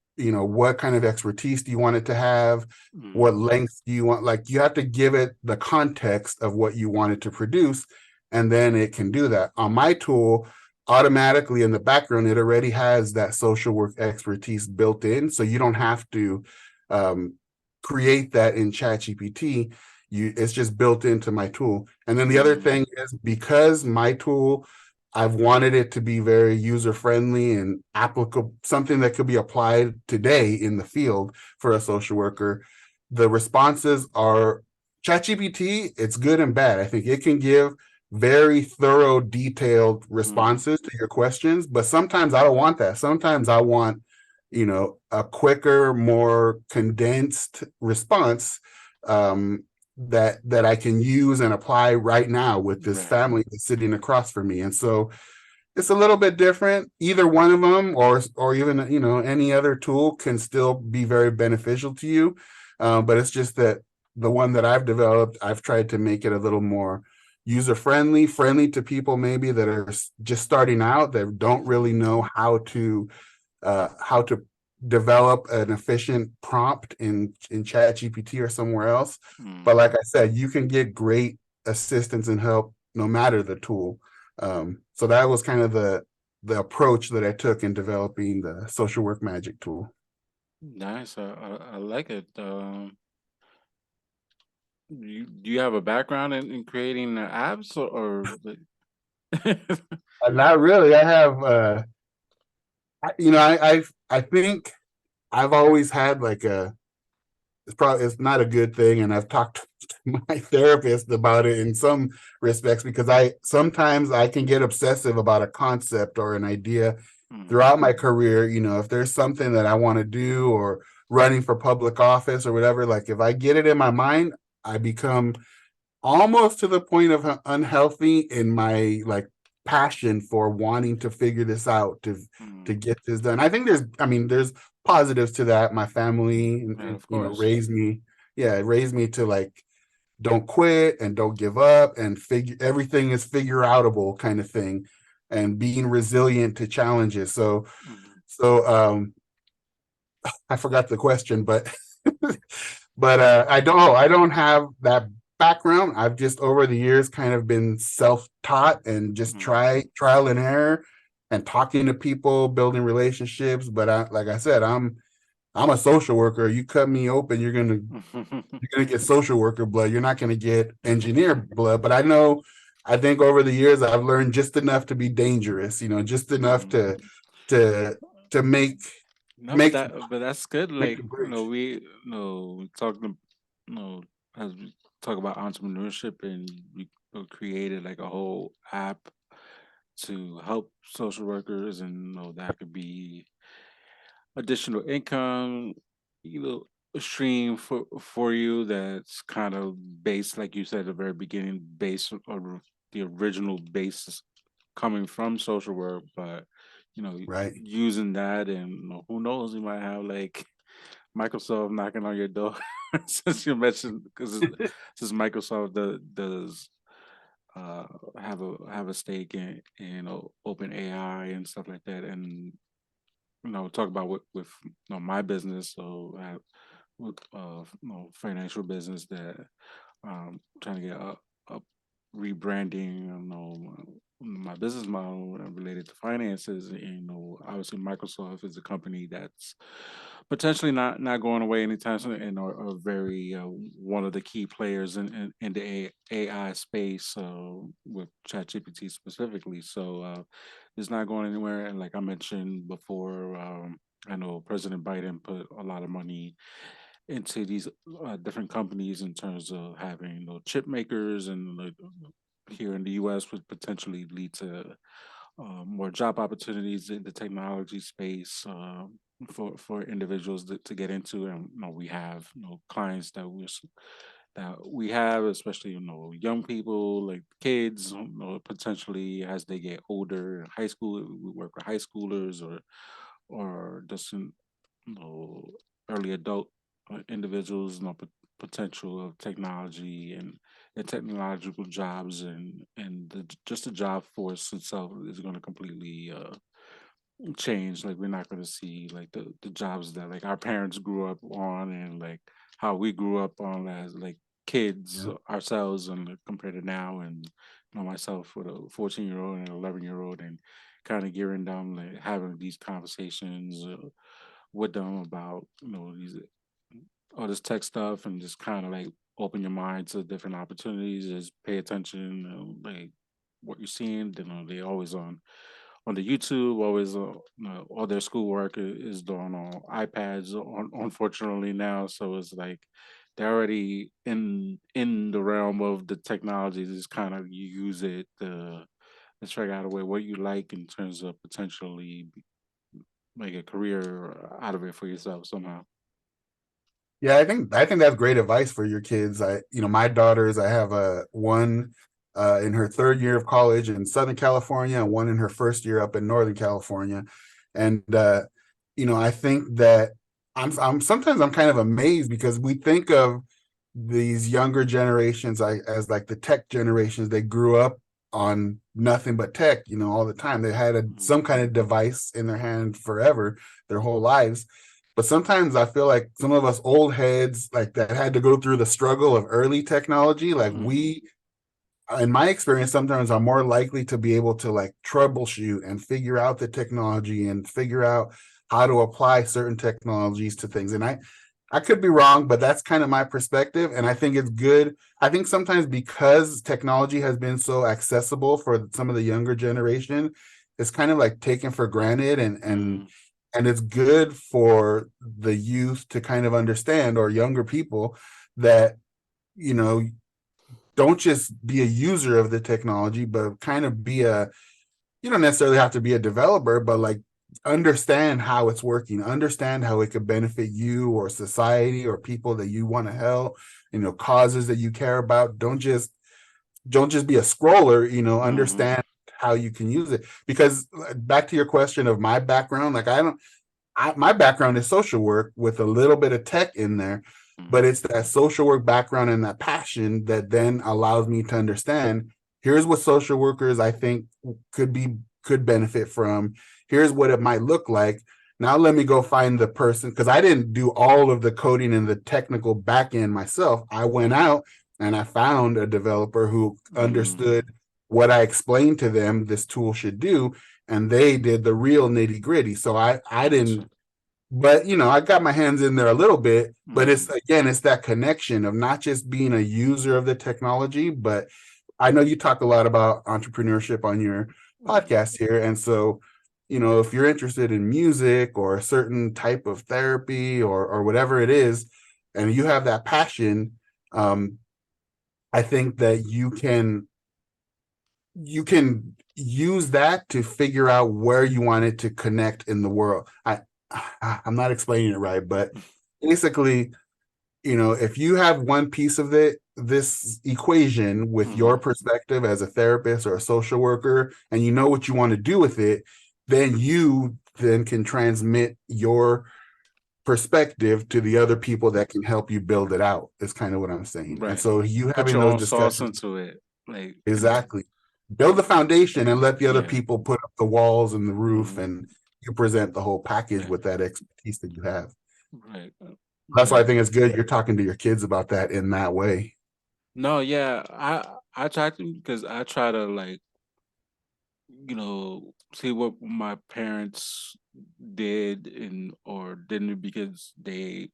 kind of expertise do you want it to have? What Mm-hmm. length do you want? Like, you have to give it the context of what you want it to produce, and then it can do that. On my tool, automatically in the background, it already has that social work expertise built in. So you don't have to um, create that in ChatGPT. It's just built into my tool. And then the other Mm-hmm. thing is, because my tool, I've wanted it to be very user friendly and applicable, something that could be applied today in the field for a social worker. The responses are, ChatGPT, it's good and bad. I think it can give very thorough, detailed Mm-hmm. responses to your questions, but sometimes I don't want that. Sometimes I want, a quicker, more condensed response, that I can use and apply right now with this Right. family that's sitting across from me. And so it's a little bit different. Either one of them, or even any other tool, can still be very beneficial to you. But it's just that the one that I've developed, I've tried to make it a little more user friendly, friendly to people maybe that are just starting out, that don't really know how to develop an efficient prompt in Chat GPT or somewhere else. But Mm. like I said, you can get great assistance and help no matter the tool. So that was kind of the approach that I took in developing the social work magic tool. Nice. I like it. Do you have a background in creating apps or Not really. I have I think I've always had like a it's not a good thing, and I've talked to my therapist about it in some respects, because I sometimes I can get obsessive about a concept or an idea Mhm. throughout my career. If there's something that I want to do, or running for public office or whatever, like if I get it in my mind, I become almost to the point of unhealthy in my like passion for wanting to figure this out, to Mhm. get this done. I think there's positives to that. My family, Yeah, of course. raised me, yeah, it raised me to like don't quit and don't give up, and figure everything is figure outable kind of thing, and being resilient to challenges. So Mhm. so I forgot the question, but but I don't have that background. I've just over the years kind of been self-taught and just Mhm. trial and error, and talking to people, building relationships. But like I said, I'm a social worker. You cut me open, you're gonna get social worker blood. You're not gonna get engineer blood. But I think over the years I've learned just enough to be dangerous. Just enough Mhm. to to make No, make but that's good. make Like, the bridge. we talking, as we talk about entrepreneurship, and we created like a whole app to help social workers, and that could be additional income, you know, a stream for you that's kind of based, like you said at the very beginning, based on the original basis coming from social work, but Right. using that, and who knows, you might have like Microsoft knocking on your door since you mentioned, because since Microsoft does uh have a stake in open AI and stuff like that, and talk about with my business. So I have financial business that trying to get a rebranding, my business model related to finances. And, obviously Microsoft is a company that's potentially not going away anytime soon, and are very one of the key players in the AI space, with ChatGPT specifically. So it's not going anywhere. And like I mentioned before, I know President Biden put a lot of money into these different companies in terms of having chip makers, and like, here in the U.S. would potentially lead to more job opportunities in the technology space, for individuals to get into. And we have clients that we have, especially young people, like kids, potentially as they get older in high school. We work with high schoolers, or just you know, early adult individuals, potential of technology, and technological jobs, and just the job force itself is going to completely change. Like, we're not going to see like the jobs that like our parents grew up on, and like how we grew up on as like kids Yeah. ourselves, and like, compared to now. And myself with a 14-year-old and an 11-year-old, and kind of gearing them, like having these conversations with them about these all this tech stuff, and just kind of like open your mind to different opportunities. Just pay attention, like what you're seeing. They always on the YouTube, always all their schoolwork is done on iPads, unfortunately now. So it's like they're already in the realm of the technology. Just kind of you use it to figure out a way what you like in terms of potentially make a career out of it for yourself somehow. Yeah, I think that's great advice for your kids. My daughters, I have a one in her third year of college in Southern California, and one in her first year up in Northern California. And I think that I'm sometimes I'm kind of amazed, because we think of these younger generations, as like the tech generations, they grew up on nothing but tech, all the time. They had some kind of device in their hand forever, their whole lives. But sometimes I feel like some of us old heads, like that, had to go through the struggle of early technology. Like Mm-hmm. in my experience, sometimes are more likely to be able to like troubleshoot and figure out the technology and figure out how to apply certain technologies to things. And I could be wrong, but that's kind of my perspective. And I think it's good. I think sometimes because technology has been so accessible for some of the younger generation, it's kind of like taken for granted, Mm-hmm. and it's good for the youth to kind of understand, or younger people, that you know don't just be a user of the technology, but kind of be a, you don't necessarily have to be a developer, but like understand how it's working, understand how it could benefit you or society or people that you want to help, causes that you care about. Don't just be a scroller, Mm-hmm. understand how you can use it. Because back to your question of my background, like my background is social work with a little bit of tech in there, but Mm-hmm. it's that social work background and that passion that then allows me to understand, here's what social workers I think could benefit from. Here's what it might look like. Now let me go find the person, because I didn't do all of the coding and the technical back end myself. I went out and I found a developer who Mm-hmm. understood what I explained to them this tool should do, and they did the real nitty gritty. So I Gotcha. didn't, but I got my hands in there a little bit. But Mm-hmm. it's that connection of not just being a user of the technology, but I know you talk a lot about entrepreneurship on your podcast here. And so, if you're interested in music or a certain type of therapy, or whatever it is, and you have that passion, um, I think that you can use that to figure out where you want it to connect in the world. I'm not explaining it right, but basically, if you have one piece of this equation with Mm-hmm. your perspective as a therapist or a social worker, and you know what you want to do with it, then you then can transmit your perspective to the other people that can help you build it out, is kind of what I'm saying. And Right. so you Put having your those own sauce discussions. into it. Like, and Exactly. Build the foundation and let the other yeah. people put up the walls and the roof, Mm-hmm. and you present the whole package with that expertise that you have. Right. That's why I Right. think it's good you're talking to your kids about that in that way. No, yeah. I try to, because I try to like, see what my parents did and or didn't, because they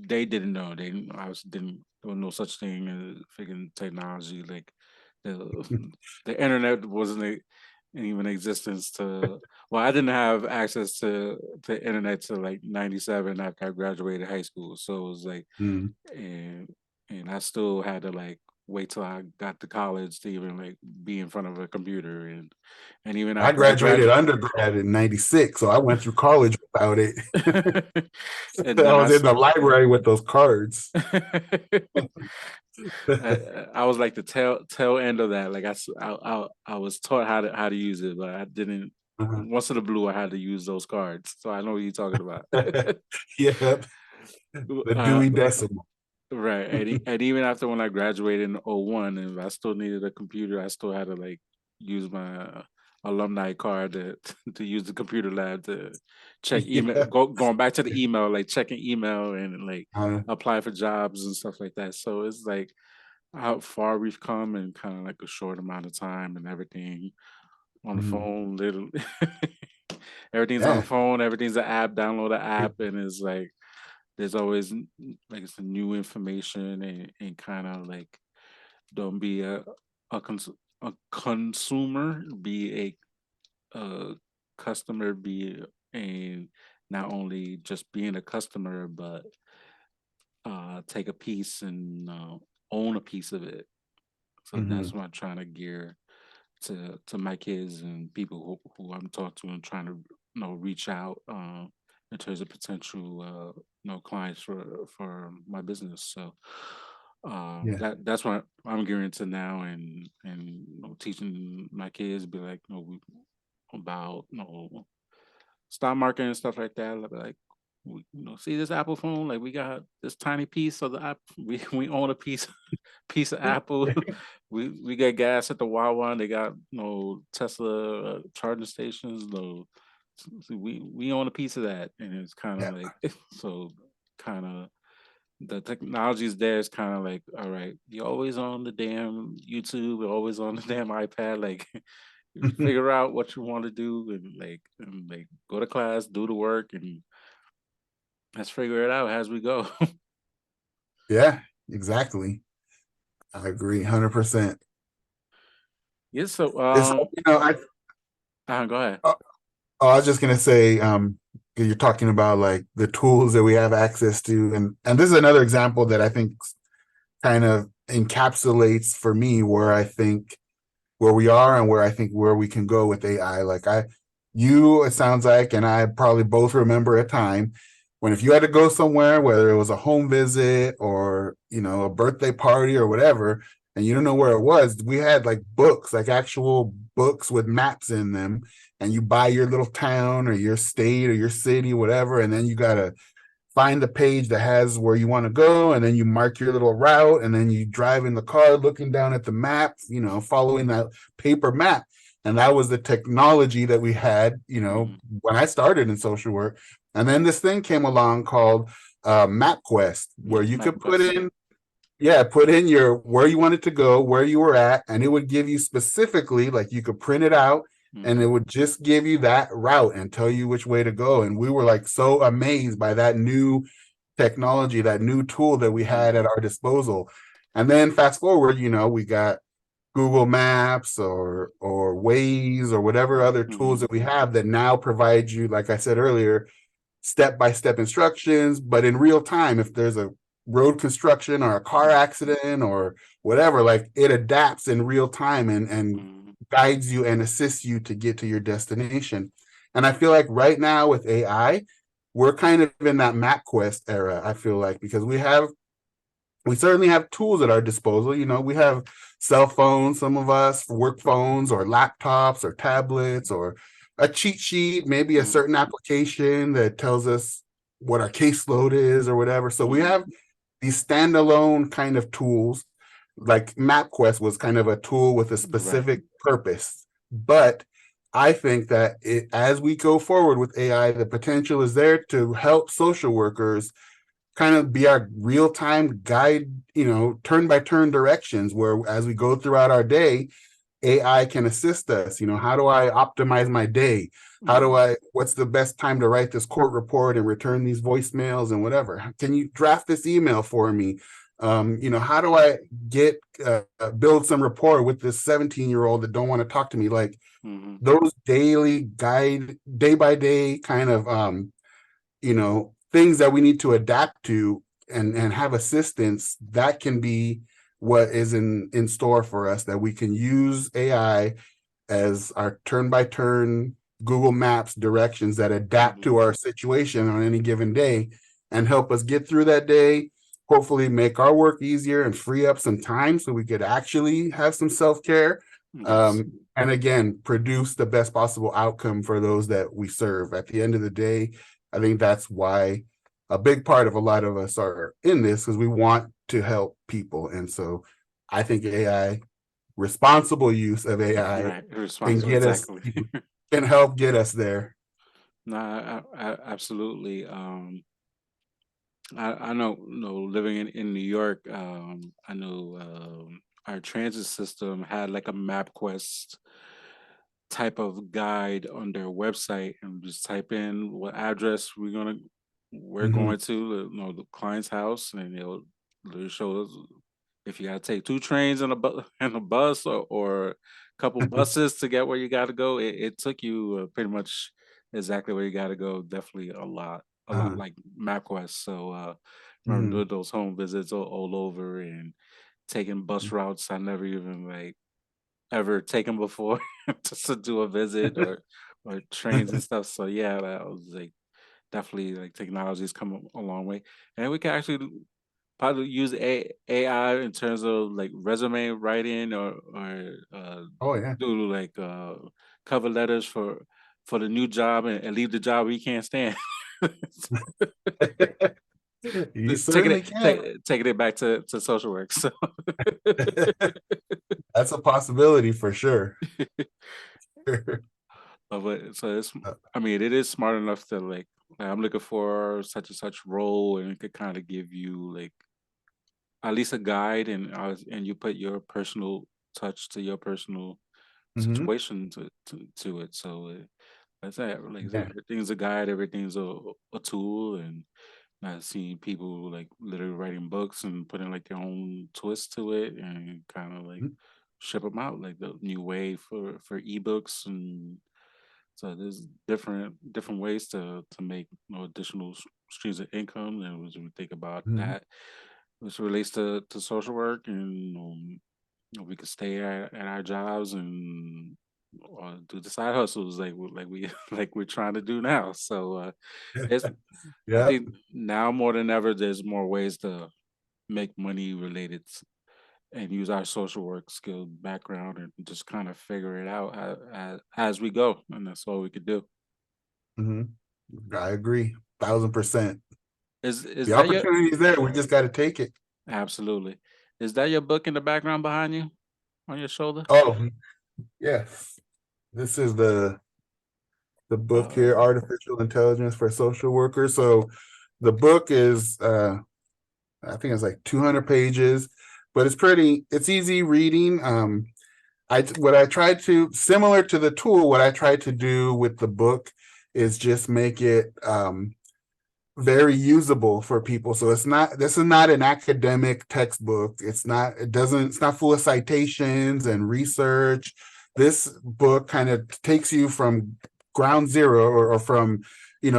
didn't know. They obviously didn't there was no such thing as freaking technology. Like the the internet wasn't even in existence to well, I didn't have access to internet to like 97 after I graduated high school. So it was like Mm. and I still had to like wait till I got to college to even like be in front of a computer, and even I after I graduated graduated, undergrad in '96, so I went through college without it. and I then was in the library with those cards. I was like the tail end of that. Like I was taught how to use it, but I didn't. Uh-huh. Once in the blue, I had to use those cards, so I know what you're talking about. Yep, the uh, Dewey Decimal. right, and even after when I graduated in '01, and I still needed a computer, I still had to like use my alumni card to to use the computer lab to check email. Yeah. Going back to the email, like checking email and like Uh, apply for jobs and stuff like that. So it's like how far we've come in kind of like a short amount of time, and everything on the mhm. phone. Literally, everything's on the Yeah. phone. Everything's an app. Download the app, and it's like there's always like some new information, and kind of like don't be a consumer, be a customer, be and not only just being a customer, but take a piece and own a piece of it. So that's Mhm. what I'm trying to gear to my kids and people who I'm talking to, and trying to reach out in terms of potential clients for my business. So Yeah. that's what I'm gearing into now, and teaching my kids, be like about stock market and stuff like that. Like see this Apple phone? Like we got this tiny piece of the app. We own a piece of Apple. We get gas at the Wawa. They got Tesla charging stations. No, so we own a piece of that, and it's kind Yeah. of like so kind of the technology is there. It's kind of like, all right, you're always on the damn YouTube, you're always on the damn iPad. Like, figure out what you want to do and go to class, do the work, and let's figure it out as we go. Yeah, exactly. I agree 100%. Yes. So, It's, go ahead. oh, I was just gonna say, you're talking about like the tools that we have access to, and this is another example that I think kind of encapsulates for me where I think where we are and where I think where we can go with AI. It sounds like, and I probably both remember a time when if you had to go somewhere, whether it was a home visit or, a birthday party or whatever, and you don't know where it was, we had like books, like actual books with maps in them. And you buy your little town or your state or your city, whatever, and then you got to find the page that has where you want to go, and then you mark your little route, and then you drive in the car looking down at the map, following that paper map. And that was the technology that we had, Mm-hmm. when I started in social work. And then this thing came along called MapQuest, where Yes, you could put MapQuest. in, yeah, put in your where you wanted to go, where you were at, and it would give you specifically, like you could print it out, and it Mm-hmm. would just give you that route and tell you which way to go. And we were like so amazed by that new technology, that new tool that we had at Mm-hmm. our disposal. And then fast forward, we got Google Maps or Waze or whatever other tools Mm-hmm. that we have that now provide you, like I said earlier, step-by-step instructions, but in real time, if there's a road construction or a car accident or whatever, like it adapts in real time and Mm-hmm. guides you and assists you to get to your destination. And I feel like right now with AI, we're kind of in that MapQuest era, I feel like, because we certainly have tools at our disposal. We have cell phones, some of us, work phones or laptops or tablets or a cheat sheet, maybe a Mm-hmm. certain application that tells us what our caseload is or whatever. So we Mm-hmm. have these standalone kind of tools. Like MapQuest was kind of a tool with a Right. specific purpose. But I think that as we go forward with AI, the potential is there to help social workers kind of be our real-time guide, turn by turn directions where as we go throughout our day, AI can assist us. How do I optimize my day? Mm-hmm. What's the best time to write this court report and return these voicemails and whatever? Can you draft this email for me? How do I get, build some rapport with this 17-year-old that don't want to talk to me? Like Mm-hmm. those daily guide, day by day kind of, things that we need to adapt to and have assistance that can be what is in store for us, that we can use AI as our turn by turn Google Maps directions that adapt Mm-hmm. to our situation on any given day and help us get through that day, hopefully make our work easier and free up some time so we could actually have some self-care, Yes. and again produce the best possible outcome for those that we serve. At the end of the day, I think that's why a big part of a lot of us are in this, because we want to help people. And so I think responsible use of AI Right. can Responsible. get us, Exactly. can help get us there. No, absolutely. I know, living in New York, I know our transit system had like a MapQuest type of guide on their website, and just type in what address we're Mhm. going to, the client's house, and it'll show us if you got to take two trains and and a bus, or a couple buses to get where you got to go. It took you pretty much exactly where you got to go. Definitely a lot uh, like MapQuest. So remember mhm. doing those home visits all over and taking bus routes I never even ever taken before just to do a visit, or trains and stuff. So yeah, that was like definitely like technology's come a long way, and we can actually probably use AI in terms of like resume writing, or Oh yeah. do like cover letters for the new job, and leave the job we can't stand. You taking certainly it can. taking it back to social work. So That's a possibility for sure. but so it's, I mean, it is smart enough to like I'm looking for such and such role, and it could kind of give you like at least a guide, and you put your personal touch to your personal Hmm. situation to it. So that's that. Like I said, Yeah. everything's a guide, everything's a tool, and I've seen people like literally writing books and putting like their own twist to it, and kind of like ship them out like the new way for ebooks. And so there's different ways to make additional streams of income. And as we think about Hmm. that, which relates to social work, and we could stay at our jobs and or do the side hustles like we like we're trying to do now. So it's I Yep. think now more than ever, there's more ways to make money related and use our social work skill background and just kind of figure it out as we go, and that's all we could do. Hmm. I agree. 1000%. Is The that your opportunity is there. We just got to take it. absolutely? Is that your book in the background behind you on your shoulder? Oh, yes. This is the book here, Uh, Artificial Intelligence for Social Workers. So the book is I think it's like 200 pages, but it's easy reading. What I tried to, similar to the tool, what I tried to do with the book is just make it very usable for people. So this is not an academic textbook. It's not full of citations and research. This book kind of takes you from ground zero, or from,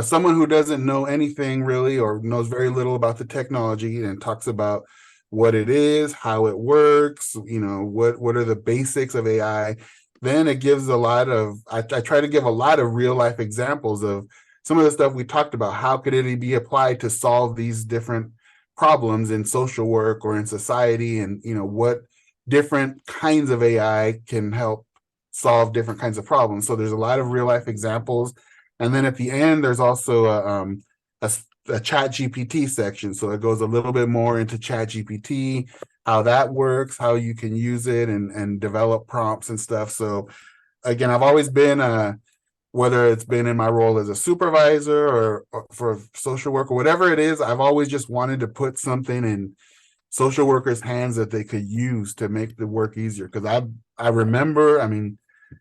someone who doesn't know anything really, or knows very little about the technology, and talks about what it is, how it works, what are the basics of AI. Then it gives I try to give a lot of real life examples of some of the stuff we talked about. How could it be applied to solve these different problems in social work or in society? And, what different kinds of AI can help solve different kinds of problems. So there's a lot of real life examples. And then at the end, there's also a chat GPT section. So it goes a little bit more into chat GPT, how that works, how you can use it, and develop prompts and stuff. So again, I've always been whether it's been in my role as a supervisor, or for social work, or whatever it is, I've always just wanted to put something in social workers' hands that they could use to make the work easier. Because I remember, I mean,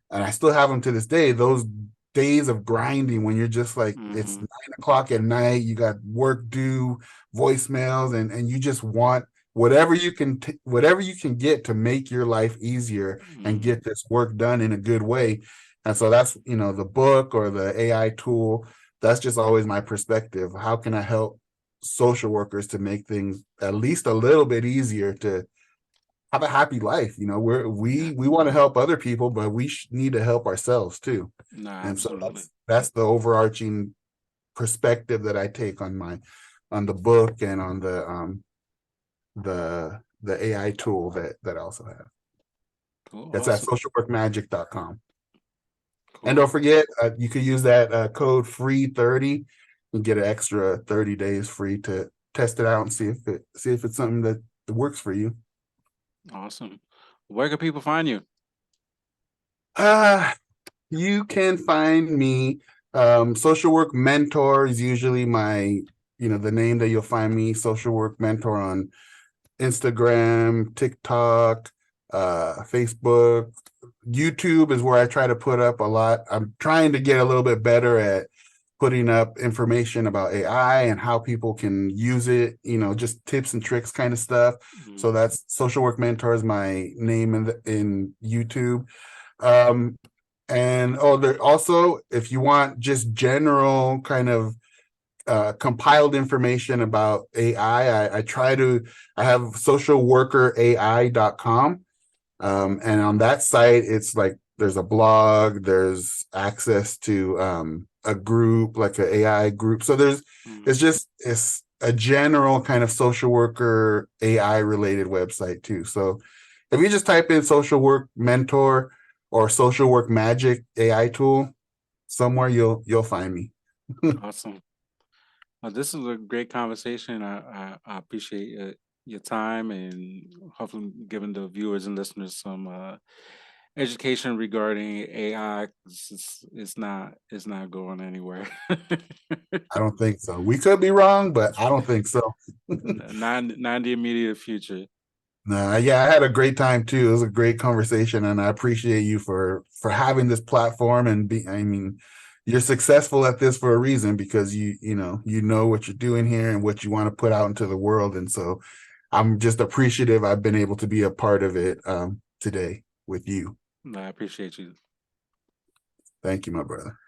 and I still have them to this day, those days of grinding when you're just like, it's mm-hmm, 9 o'clock at night, you got work due, voicemails, and you just want whatever you can get to make your life easier and mm-hmm. get this work done in a good way. And so that's, the book or the AI tool, that's just always my perspective. How can I help social workers to make things at least a little bit easier to have a happy life? Yeah, We want to help other people, but we need to help ourselves too. nah, And so absolutely. that's the overarching perspective that I take on the book, and on the AI tool that I also have. Cool, That's at awesome, socialworkmagic.com. And don't cool, forget, you could use that code free 30 and get an extra 30 days free to test it out and see if it's something that works for you. awesome. Where can people find you? Uh, you can find me. Social work mentor is usually the name that you'll find me. Social work mentor on Instagram, TikTok, Facebook. YouTube is where I try to put up a lot. I'm trying to get a little bit better at putting up information about AI and how people can use it, just tips and tricks kind of stuff. So Mm, that's Social Work Mentor is my name in YouTube. Um, and there also, if you want just general kind of compiled information about AI, I have socialworkerai.com. And on that site, it's like there's a blog, there's access to a group, like an AI group. So mm. it's a general kind of social worker AI related website too. So if you just type in social work mentor or social work magic AI tool, somewhere you'll find me. Awesome. This is a great conversation. I appreciate your time and hopefully giving the viewers and listeners some education regarding AI. 'Cause it's not going anywhere. I don't think so. We could be wrong, but I don't think so. Not in the immediate future. Nah, yeah, I had a great time too. It was a great conversation, and I appreciate you for having this platform and be. I mean, you're successful at this for a reason because you know what you're doing here and what you want to put out into the world, and so I'm just appreciative I've been able to be a part of it today with you. I appreciate you. Thank you, my brother.